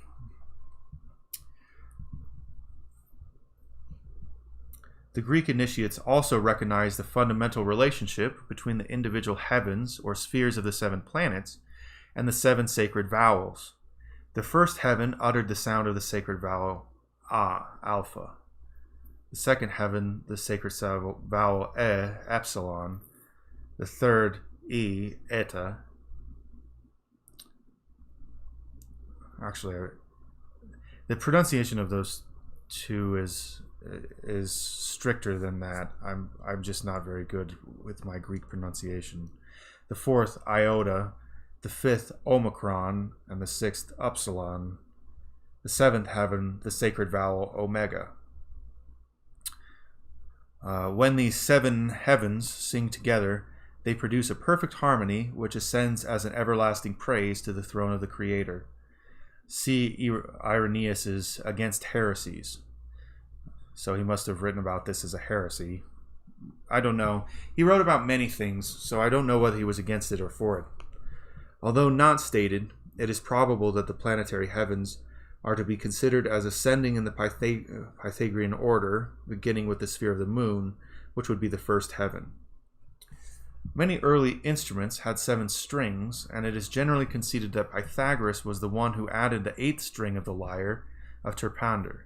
S1: The Greek initiates also recognized the fundamental relationship between the individual heavens or spheres of the 7 planets and the 7 sacred vowels. The first heaven uttered the sound of the sacred vowel A, alpha. The second heaven, the sacred vowel E, epsilon. The third, E, eta. Actually, the pronunciation of those two is stricter than that. I'm just not very good with my Greek pronunciation. The fourth, iota. The fifth, omicron, and the sixth, upsilon. The seventh heaven, the sacred vowel omega. When these 7 heavens sing together, they produce a perfect harmony which ascends as an everlasting praise to the throne of the Creator. See Irenaeus's Against Heresies. So he must have written about this as a heresy. I don't know. He wrote about many things, so I don't know whether he was against it or for it. Although not stated, it is probable that the planetary heavens are to be considered as ascending in the Pythagorean order, beginning with the sphere of the moon, which would be the first heaven. Many early instruments had 7 strings, and it is generally conceded that Pythagoras was the one who added the 8th string of the lyre of Terpander.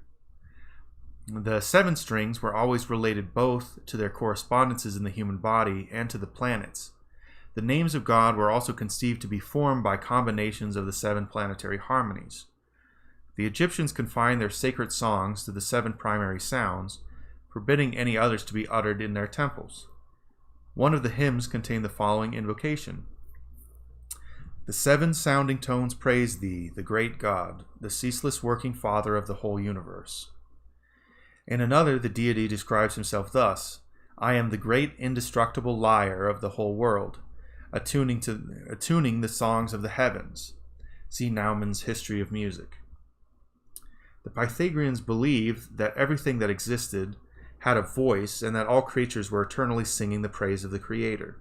S1: The 7 strings were always related both to their correspondences in the human body and to the planets. The names of God were also conceived to be formed by combinations of the 7 planetary harmonies. The Egyptians confined their sacred songs to the 7 primary sounds, forbidding any others to be uttered in their temples. One of the hymns contained the following invocation: The 7 sounding tones praise thee, the great God, the ceaseless working Father of the whole universe. In another, the deity describes himself thus: I am the great indestructible lyre of the whole world, attuning the songs of the heavens. See Naumann's History of Music. The Pythagoreans believed that everything that existed had a voice and that all creatures were eternally singing the praise of the Creator.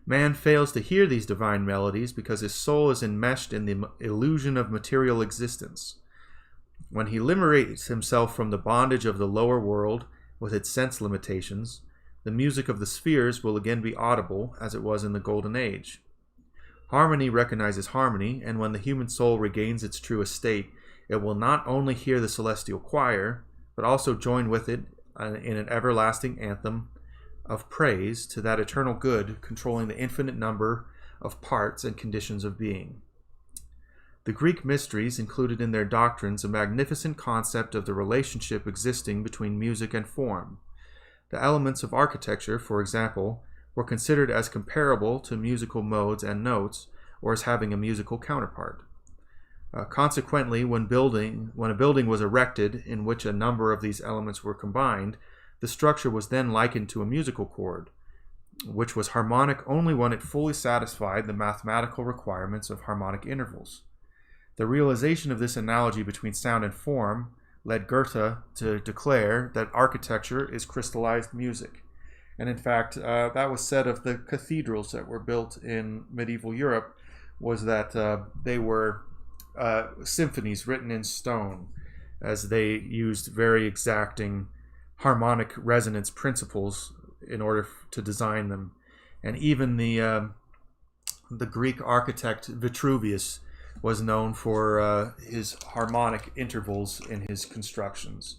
S1: Man fails to hear these divine melodies because his soul is enmeshed in the illusion of material existence. When he liberates himself from the bondage of the lower world with its sense limitations, the music of the spheres will again be audible as it was in the Golden Age. Harmony recognizes harmony, and when the human soul regains its true estate, it will not only hear the celestial choir, but also join with it in an everlasting anthem of praise to that eternal good controlling the infinite number of parts and conditions of being. The Greek mysteries included in their doctrines a magnificent concept of the relationship existing between music and form. The elements of architecture, for example, were considered as comparable to musical modes and notes, or as having a musical counterpart. Consequently, when a building was erected in which a number of these elements were combined, the structure was then likened to a musical chord, which was harmonic only when it fully satisfied the mathematical requirements of harmonic intervals. The realization of this analogy between sound and form led Goethe to declare that architecture is crystallized music. And in fact, that was said of the cathedrals that were built in medieval Europe, was that they were symphonies written in stone, as they used very exacting harmonic resonance principles in order to design them. And even the Greek architect Vitruvius was known for his harmonic intervals in his constructions.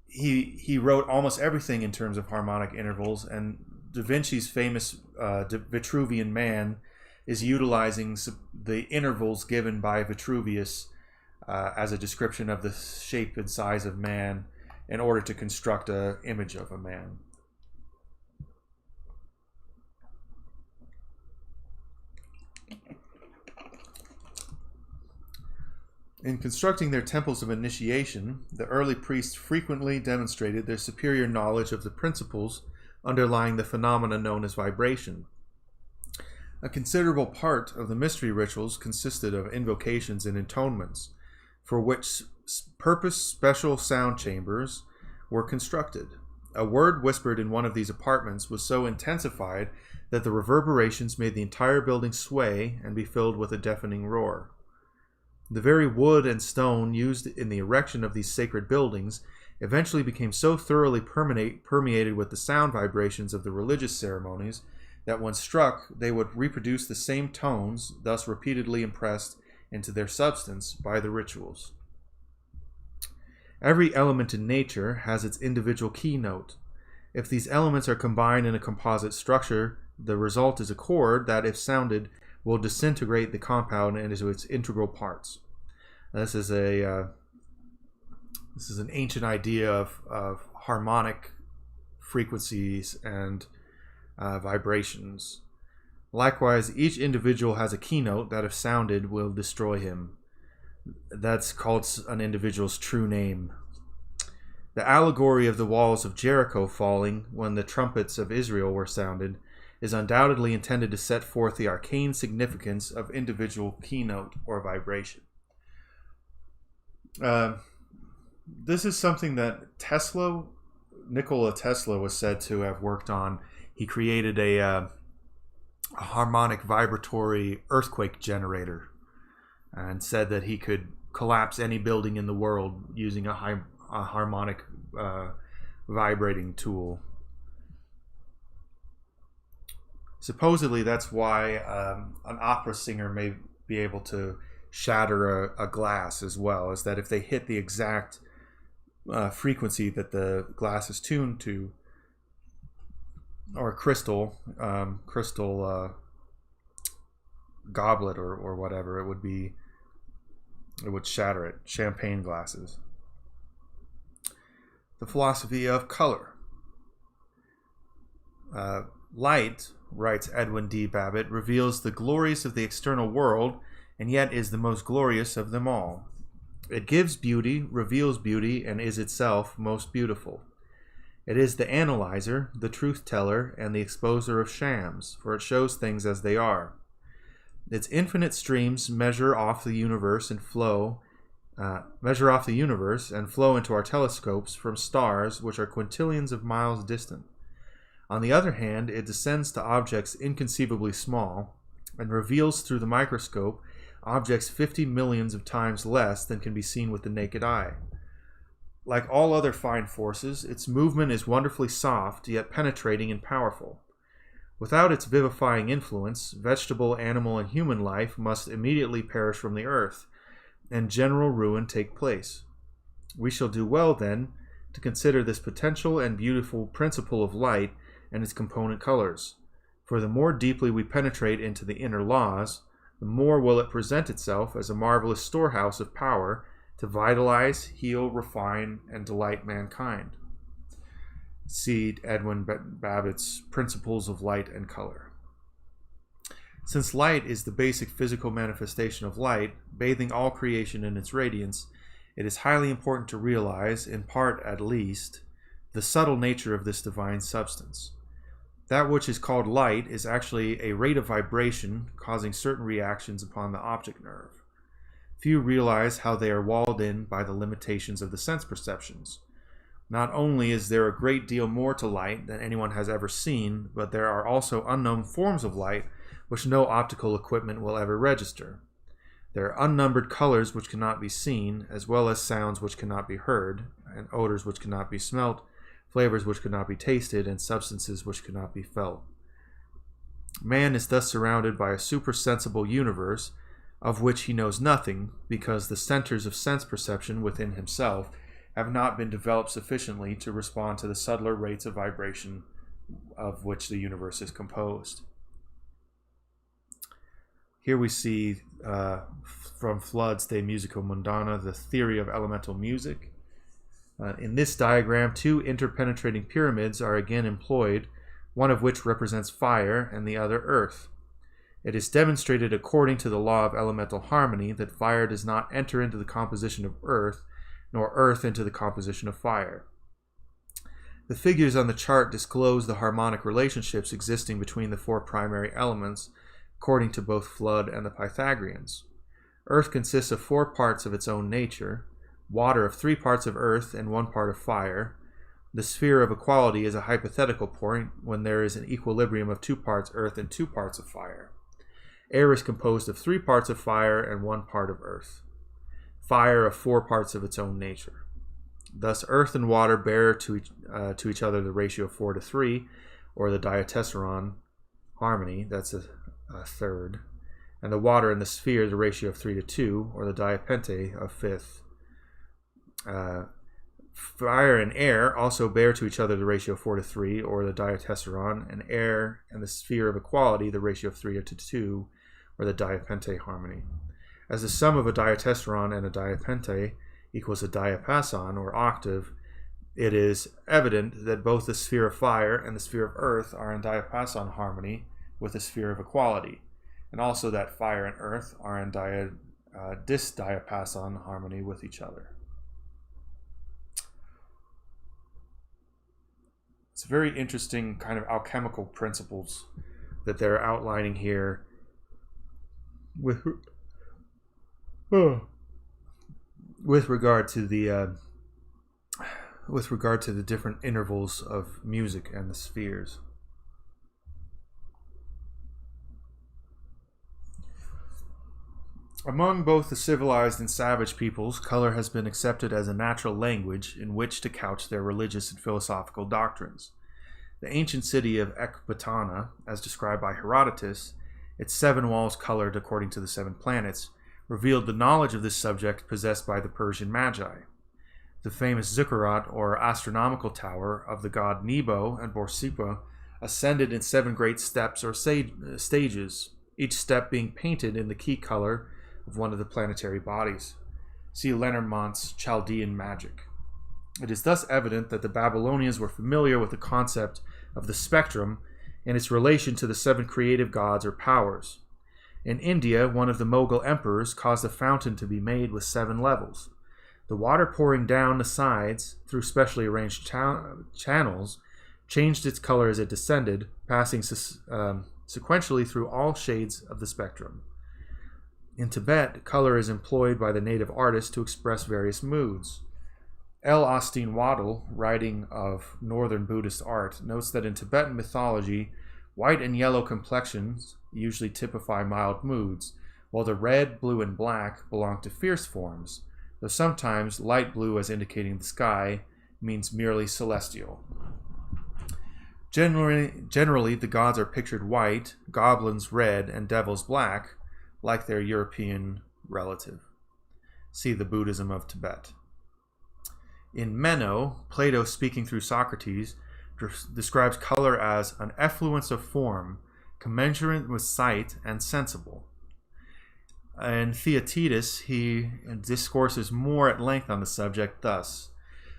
S1: He wrote almost everything in terms of harmonic intervals, and Da Vinci's famous Vitruvian Man is utilizing the intervals given by Vitruvius as a description of the shape and size of man in order to construct an image of a man. In constructing their temples of initiation, the early priests frequently demonstrated their superior knowledge of the principles underlying the phenomena known as vibration. A considerable part of the mystery rituals consisted of invocations and intonements, for which purpose special sound chambers were constructed. A word whispered in one of these apartments was so intensified that the reverberations made the entire building sway and be filled with a deafening roar. The very wood and stone used in the erection of these sacred buildings eventually became so thoroughly permeated with the sound vibrations of the religious ceremonies that when struck, they would reproduce the same tones, thus repeatedly impressed into their substance by the rituals. Every element in nature has its individual keynote. If these elements are combined in a composite structure, the result is a chord that, if sounded, will disintegrate the compound into its integral parts. This is an ancient idea of harmonic frequencies and vibrations. Likewise, each individual has a keynote that, if sounded, will destroy him. That's called an individual's true name. The allegory of the walls of Jericho falling when the trumpets of Israel were sounded is undoubtedly intended to set forth the arcane significance of individual keynote or vibration. This is something that Nikola Tesla was said to have worked on. He created a harmonic vibratory earthquake generator and said that he could collapse any building in the world using a harmonic vibrating tool. Supposedly, that's why an opera singer may be able to shatter a glass as well, is that if they hit the exact frequency that the glass is tuned to, or a crystal goblet or whatever, it would shatter it. Champagne glasses. The philosophy of color. Light, writes Edwin D. Babbitt, reveals the glories of the external world, and yet is the most glorious of them all. It gives beauty, reveals beauty, and is itself most beautiful. It is the analyzer, the truth-teller, and the exposer of shams, for it shows things as they are. Its infinite streams measure off the universe and flow into our telescopes from stars which are quintillions of miles distant. On the other hand, it descends to objects inconceivably small and reveals through the microscope objects 50 millions of times less than can be seen with the naked eye. Like all other fine forces, its movement is wonderfully soft, yet penetrating and powerful. Without its vivifying influence, vegetable, animal, and human life must immediately perish from the earth, and general ruin take place. We shall do well, then, to consider this potential and beautiful principle of light and its component colors. For the more deeply we penetrate into the inner laws, the more will it present itself as a marvelous storehouse of power to vitalize, heal, refine, and delight mankind. See Edwin Babbitt's Principles of Light and Color. Since light is the basic physical manifestation of light, bathing all creation in its radiance, it is highly important to realize, in part at least, the subtle nature of this divine substance. That which is called light is actually a rate of vibration causing certain reactions upon the optic nerve. Few realize how they are walled in by the limitations of the sense perceptions. Not only is there a great deal more to light than anyone has ever seen, but there are also unknown forms of light which no optical equipment will ever register. There are unnumbered colors which cannot be seen, as well as sounds which cannot be heard, and odors which cannot be smelt, flavors which cannot be tasted, and substances which cannot be felt. Man is thus surrounded by a supersensible universe of which he knows nothing, because the centers of sense perception within himself have not been developed sufficiently to respond to the subtler rates of vibration of which the universe is composed. Here we see from Flood's De Musica Mundana the theory of elemental music. In this diagram, two interpenetrating pyramids are again employed, one of which represents fire and the other earth. It is demonstrated according to the law of elemental harmony that fire does not enter into the composition of earth, nor earth into the composition of fire. The figures on the chart disclose the harmonic relationships existing between the four primary elements, according to both Flood and the Pythagoreans. Earth consists of 4 parts of its own nature, water of 3 parts of earth and 1 part of fire. The sphere of equality is a hypothetical point when there is an equilibrium of 2 parts earth and 2 parts of fire. Air is composed of 3 parts of fire and 1 part of earth. Fire of 4 parts of its own nature. Thus, earth and water bear to each other the ratio of 4:3, or the diatessaron harmony, that's a third, and the water and the sphere the ratio of 3:2, or the diapente, a fifth. Fire and air also bear to each other the ratio of 4:3, or the diatessaron, and air and the sphere of equality the ratio of 3:2, or the diapente harmony. As the sum of a diatessaron and a diapente equals a diapason, or octave, it is evident that both the sphere of fire and the sphere of earth are in diapason harmony with the sphere of equality, and also that fire and earth are in disdiapason harmony with each other. It's very interesting kind of alchemical principles that they're outlining here with regard to the different intervals of music and the spheres. Among both the civilized and savage peoples, color has been accepted as a natural language in which to couch their religious and philosophical doctrines. The ancient city of Ecbatana, as described by Herodotus, its 7 walls colored according to the 7 planets, revealed the knowledge of this subject possessed by the Persian Magi. The famous zikkurat, or astronomical tower, of the god Nebo and Borsippa ascended in 7 great steps or stages, each step being painted in the key color of one of the planetary bodies. See Lenormant's Chaldean Magic. It is thus evident that the Babylonians were familiar with the concept of the spectrum and its relation to the 7 creative gods or powers. In India, one of the Mughal emperors caused a fountain to be made with 7 levels. The water pouring down the sides through specially arranged channels changed its color as it descended, passing sequentially through all shades of the spectrum. In Tibet, color is employed by the native artists to express various moods. L. Austin Waddell, writing of northern Buddhist art, notes that in Tibetan mythology, white and yellow complexions usually typify mild moods, while the red, blue, and black belong to fierce forms, though sometimes light blue, as indicating the sky, means merely celestial. Generally, the gods are pictured white, goblins red, and devils black, like their European relative. See the Buddhism of Tibet. In Meno, Plato, speaking through Socrates, describes color as an effluence of form, commensurate with sight and sensible. In Theaetetus, he discourses more at length on the subject thus: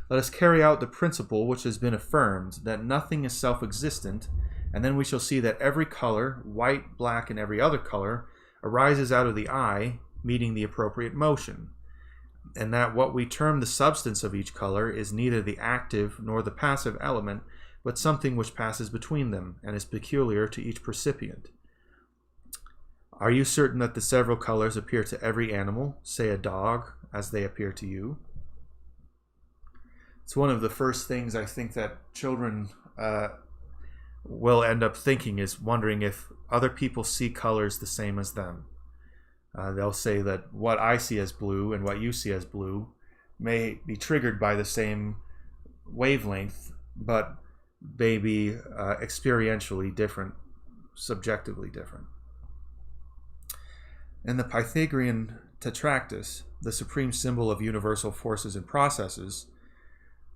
S1: let us carry out the principle which has been affirmed, that nothing is self-existent, and then we shall see that every color, white, black, and every other color, arises out of the eye, meeting the appropriate motion, and that what we term the substance of each color is neither the active nor the passive element, but something which passes between them, and is peculiar to each percipient. Are you certain that the several colors appear to every animal, say a dog, as they appear to you? It's one of the first things I think that children will end up thinking, is wondering if other people see colors the same as them. They'll say that what I see as blue and what you see as blue may be triggered by the same wavelength, but may be experientially different, subjectively different. In the Pythagorean Tetractys, the supreme symbol of universal forces and processes,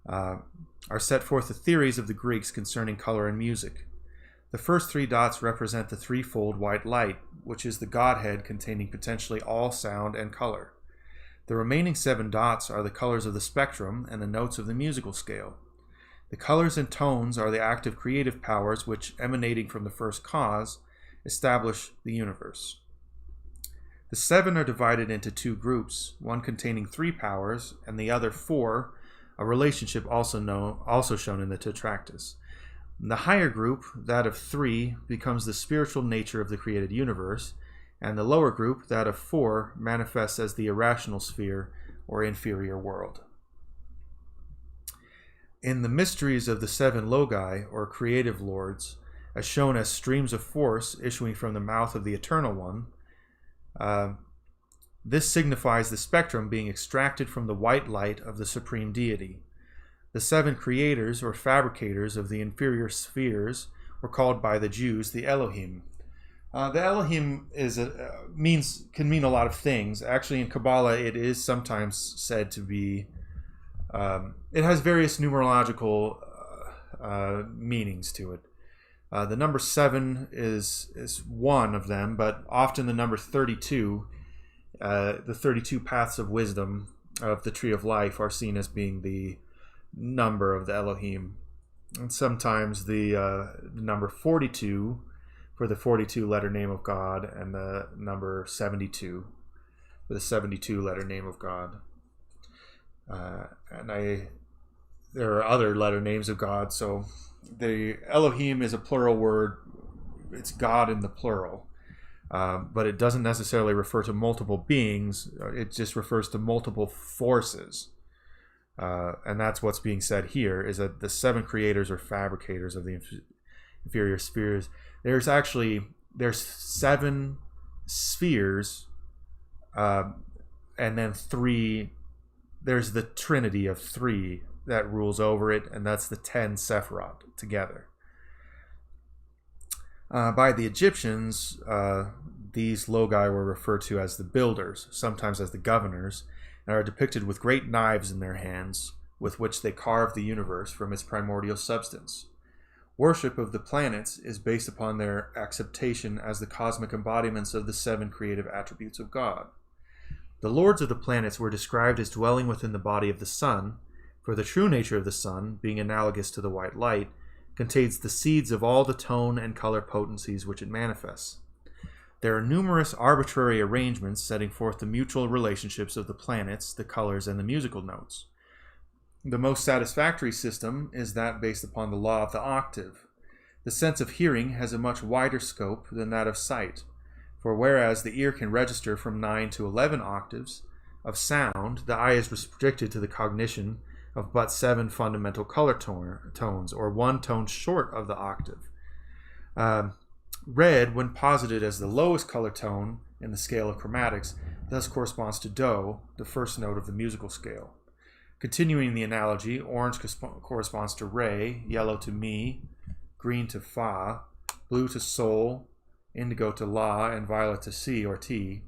S1: are set forth the theories of the Greeks concerning color and music. The first 3 dots represent the threefold white light, which is the Godhead containing potentially all sound and color. The remaining 7 dots are the colors of the spectrum and the notes of the musical scale. The colors and tones are the active creative powers which, emanating from the first cause, establish the universe. The 7 are divided into 2 groups, one containing 3 powers and the other 4, a relationship also shown in the Tetractys. The higher group, that of 3, becomes the spiritual nature of the created universe, and the lower group, that of 4, manifests as the irrational sphere or inferior world. In the mysteries of the 7 logi, or creative lords, as shown as streams of force issuing from the mouth of the Eternal One, this signifies the spectrum being extracted from the white light of the Supreme Deity. The 7 creators or fabricators of the inferior spheres were called by the Jews the Elohim. The Elohim can mean a lot of things. Actually, in Kabbalah, it is sometimes said to be. It has various numerological meanings to it. The number 7 is one of them, but often the number 32, the 32 paths of wisdom of the Tree of Life, are seen as being the number of the Elohim. And sometimes the number 42 for the 42-letter name of God, and the number 72 for the 72-letter name of God. There are other letter names of God, so the Elohim is a plural word. It's God in the plural, but it doesn't necessarily refer to multiple beings. It just refers to multiple forces. And that's what's being said here, is that the 7 creators or fabricators of the inferior spheres. There's 7 spheres, and then 3. There's the trinity of 3 that rules over it, and that's the 10 Sephiroth together. By the Egyptians, these logi were referred to as the builders, sometimes as the governors, and are depicted with great knives in their hands, with which they carve the universe from its primordial substance. Worship of the planets is based upon their acceptation as the cosmic embodiments of the 7 creative attributes of God. The lords of the planets were described as dwelling within the body of the sun, for the true nature of the sun, being analogous to the white light, contains the seeds of all the tone and color potencies which it manifests. There are numerous arbitrary arrangements setting forth the mutual relationships of the planets, the colors, and the musical notes. The most satisfactory system is that based upon the law of the octave. The sense of hearing has a much wider scope than that of sight, for whereas the ear can register from 9 to 11 octaves of sound, the eye is restricted to the cognition of but 7 fundamental color tones, or 1 tone short of the octave. Red, when posited as the lowest color tone in the scale of chromatics, thus corresponds to Do, the first note of the musical scale. Continuing the analogy, orange corresponds to Re, yellow to Mi, green to Fa, blue to Sol, indigo to La, and violet to Si or Ti.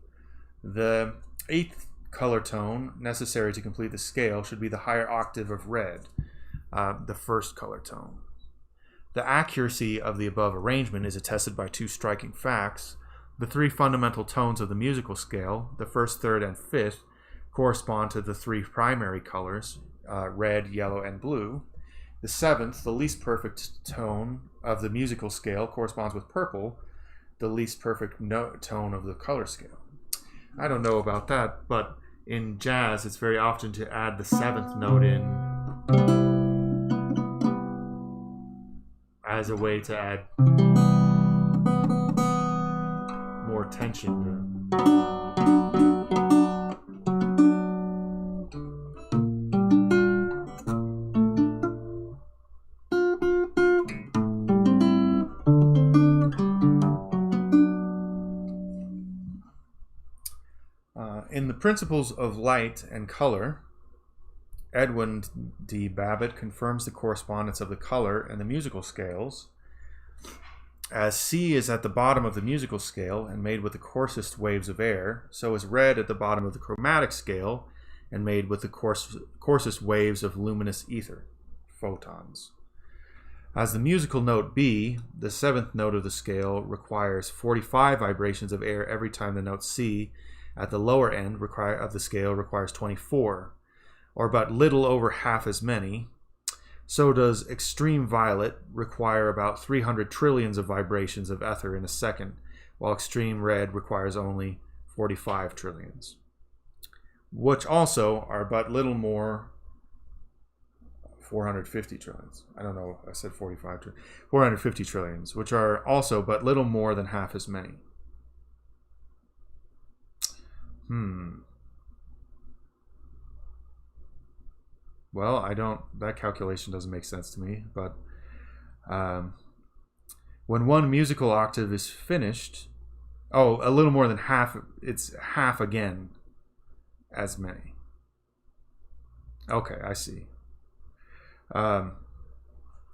S1: The 8th color tone necessary to complete the scale should be the higher octave of red, the first color tone. The accuracy of the above arrangement is attested by 2 striking facts. The 3 fundamental tones of the musical scale, the 1st, 3rd, and 5th, correspond to the 3 primary colors, red, yellow, and blue. The 7th, the least perfect tone of the musical scale, corresponds with purple, the least perfect tone of the color scale. I don't know about that, but in jazz, it's very often to add the 7th note in as a way to add more tension. In the Principles of Light and Color, Edwin D. Babbitt confirms the correspondence of the color and the musical scales. As C is at the bottom of the musical scale and made with the coarsest waves of air, so is red at the bottom of the chromatic scale and made with the coarsest waves of luminous ether, photons. As the musical note B, the seventh note of the scale, requires 45 vibrations of air every time the note C at the lower end of the scale requires 24, or but little over half as many, so does extreme violet require about 300 trillions of vibrations of ether in a second, while extreme red requires only 45 trillions, which also are but little more 450 trillions. I don't know, I said 45 trillions. 450 trillions, which are also but little more than half as many. Well, that calculation doesn't make sense to me, but when one musical octave is finished, a little more than half, it's half again as many. Okay, I see.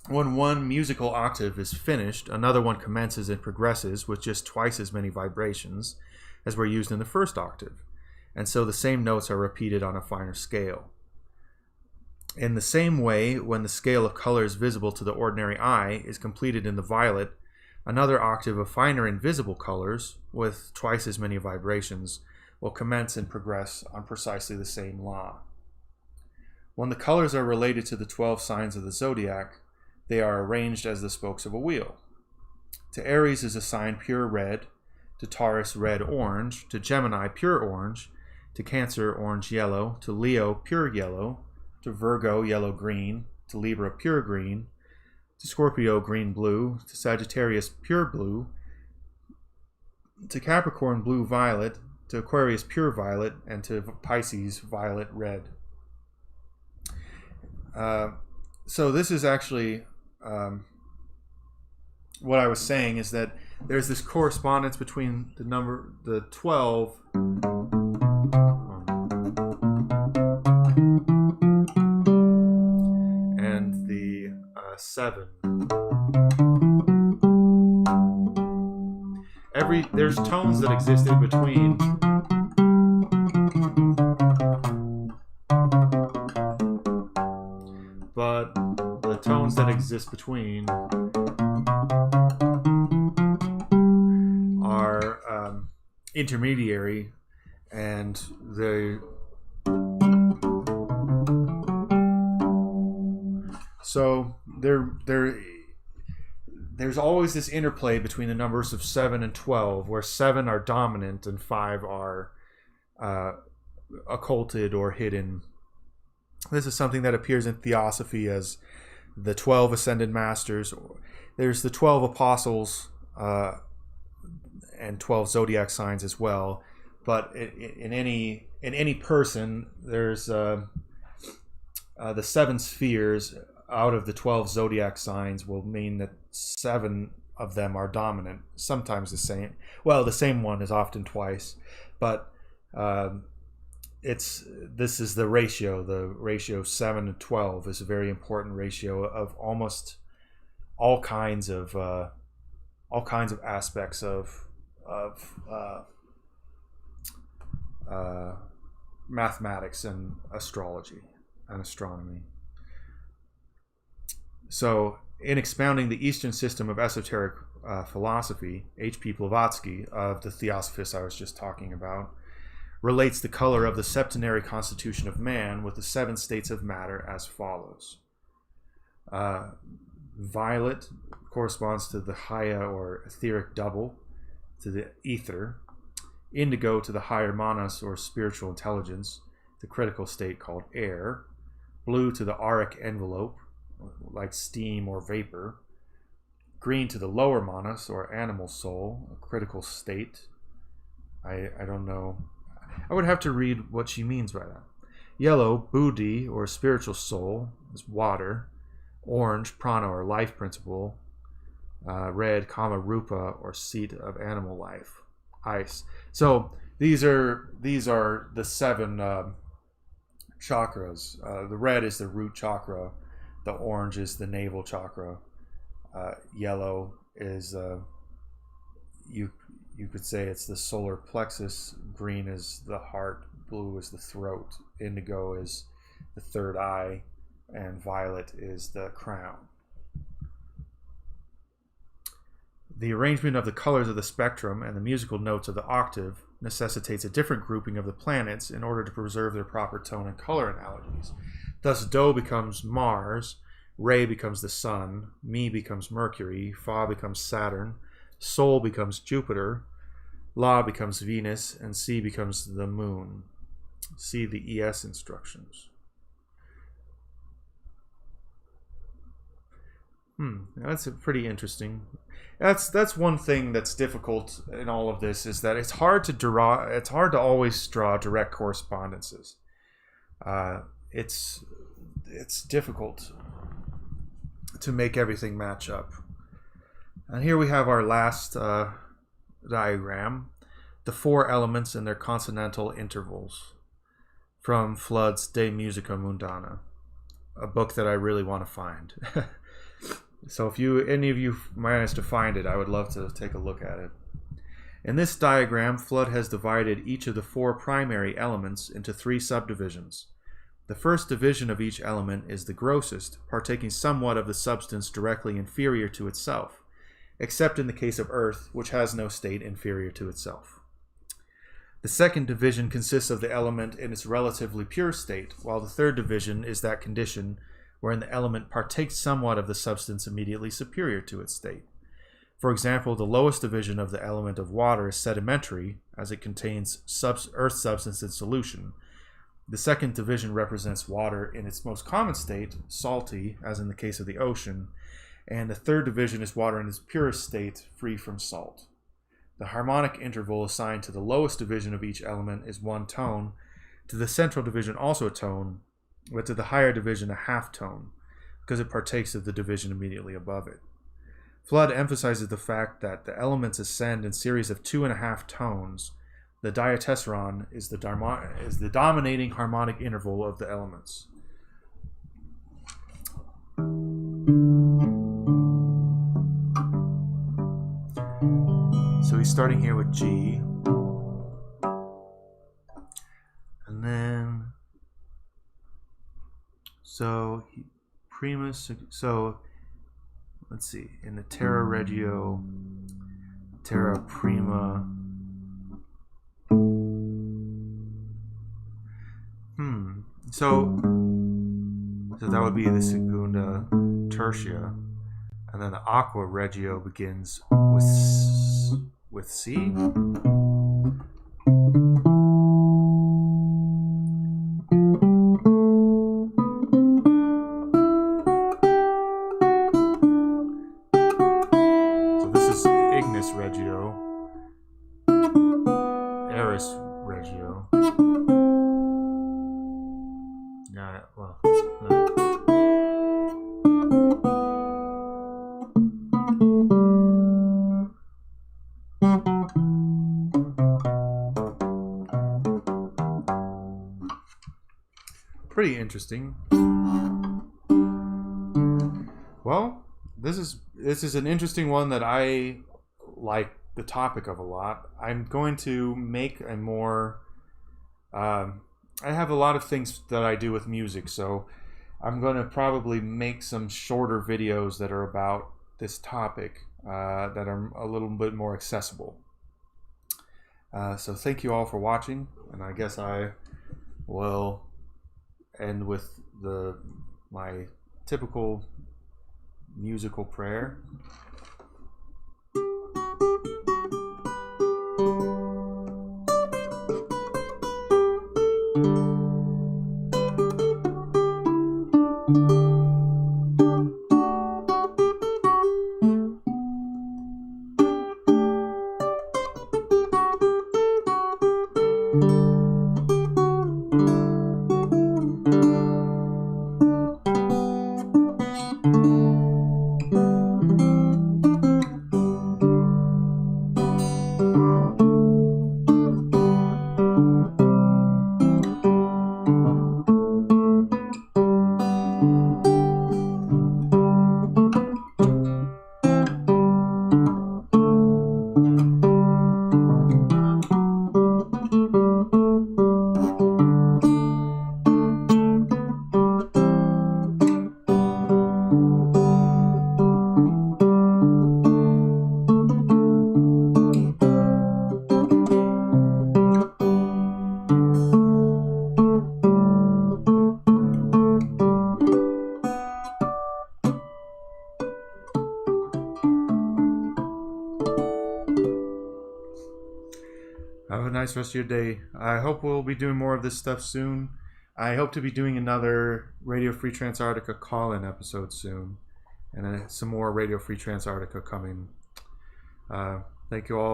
S1: When one musical octave is finished, another one commences and progresses with just twice as many vibrations as were used in the first octave, and so the same notes are repeated on a finer scale. In the same way, when the scale of colors visible to the ordinary eye is completed in the violet, another octave of finer invisible colors, with twice as many vibrations, will commence and progress on precisely the same law. When the colors are related to the 12 signs of the zodiac, they are arranged as the spokes of a wheel. To Aries is assigned pure red, to Taurus red-orange, to Gemini pure orange, to Cancer orange-yellow, to Leo pure yellow, to Virgo yellow-green, to Libra pure green, to Scorpio green-blue, to Sagittarius pure blue, to Capricorn blue-violet, to Aquarius pure violet, and to Pisces violet-red. So this is actually what I was saying, is that there's this correspondence between the 12 and the 7. There's tones that exist in between. But the tones that exist between are intermediary, and there's always this interplay between the numbers of 7 and 12, where 7 are dominant and 5 are occulted or hidden. This is something that appears in Theosophy as the 12 ascended masters. There's the 12 apostles and 12 zodiac signs as well. But in any person, there's the 7 spheres out of the 12 zodiac signs will mean that 7 of them are dominant. Sometimes the same. Well, the same one is often twice, but this is the ratio. The ratio 7 to 12 is a very important ratio of almost all kinds of aspects of mathematics and astrology and astronomy. So, in expounding the Eastern system of esoteric philosophy, H.P. Blavatsky, of the Theosophists I was just talking about, relates the color of the septenary constitution of man with the 7 states of matter as follows. Violet corresponds to the Haya or etheric double, to the ether. Indigo to the higher manas or spiritual intelligence, the critical state called air. Blue to the auric envelope, like steam or vapor. Green to the lower manas or animal soul, a critical state. I don't know. I would have to read what she means by that. Yellow, buddhi or spiritual soul, is water. Orange, prana or life principle. Red, kama rupa or seat of animal life, ice. So these are the 7 chakras. The red is the root chakra. The orange is the navel chakra. Yellow is you could say it's the solar plexus. Green is the heart. blue is the throat, indigo is the third eye, and violet is the crown. The arrangement of the colors of the spectrum and the musical notes of the octave necessitates a different grouping of the planets in order to preserve their proper tone and color analogies. Thus, Do becomes Mars, Re becomes the Sun, Mi becomes Mercury, Fa becomes Saturn, Sol becomes Jupiter, La becomes Venus, and Si becomes the Moon. See the ES instructions. That's pretty interesting. That's one thing that's difficult in all of this, is that it's hard to always draw direct correspondences. It's difficult to make everything match up. And here we have our last diagram, the four elements and their consonantal intervals, from Flood's De Musica Mundana, a book that I really want to find. So if any of you manage to find it, I would love to take a look at it. In this diagram, Flood has divided each of the four primary elements into three subdivisions. The first division of each element is the grossest, partaking somewhat of the substance directly inferior to itself, except in the case of Earth, which has no state inferior to itself. The second division consists of the element in its relatively pure state, while the third division is that condition wherein the element partakes somewhat of the substance immediately superior to its state. For example, the lowest division of the element of water is sedimentary, as it contains earth substance in solution. The second division represents water in its most common state, salty, as in the case of the ocean, and the third division is water in its purest state, free from salt. The harmonic interval assigned to the lowest division of each element is one tone, to the central division also a tone, but to the higher division a half tone, because it partakes of the division immediately above it. Flood emphasizes the fact that the elements ascend in series of 2.5 tones. The diatessaron is the dominating harmonic interval of the elements. So he's starting here with G, and then so let's see, in the Terra Regio, Terra Prima. So that would be the Segunda Tertia, and then the Aqua Regio begins with C. So this is Ignis Regio, Eris Regio. Pretty interesting. Well, this is an interesting one that I like the topic of a lot. I'm going to make a more I have a lot of things that I do with music, so I'm going to probably make some shorter videos that are about this topic that are a little bit more accessible. So thank you all for watching, and I guess I will end with my typical musical prayer. Have a nice rest of your day. I hope we'll be doing more of this stuff soon. I hope to be doing another Radio Free Transarctica call-in episode soon, and some more Radio Free Transarctica coming. Thank you all.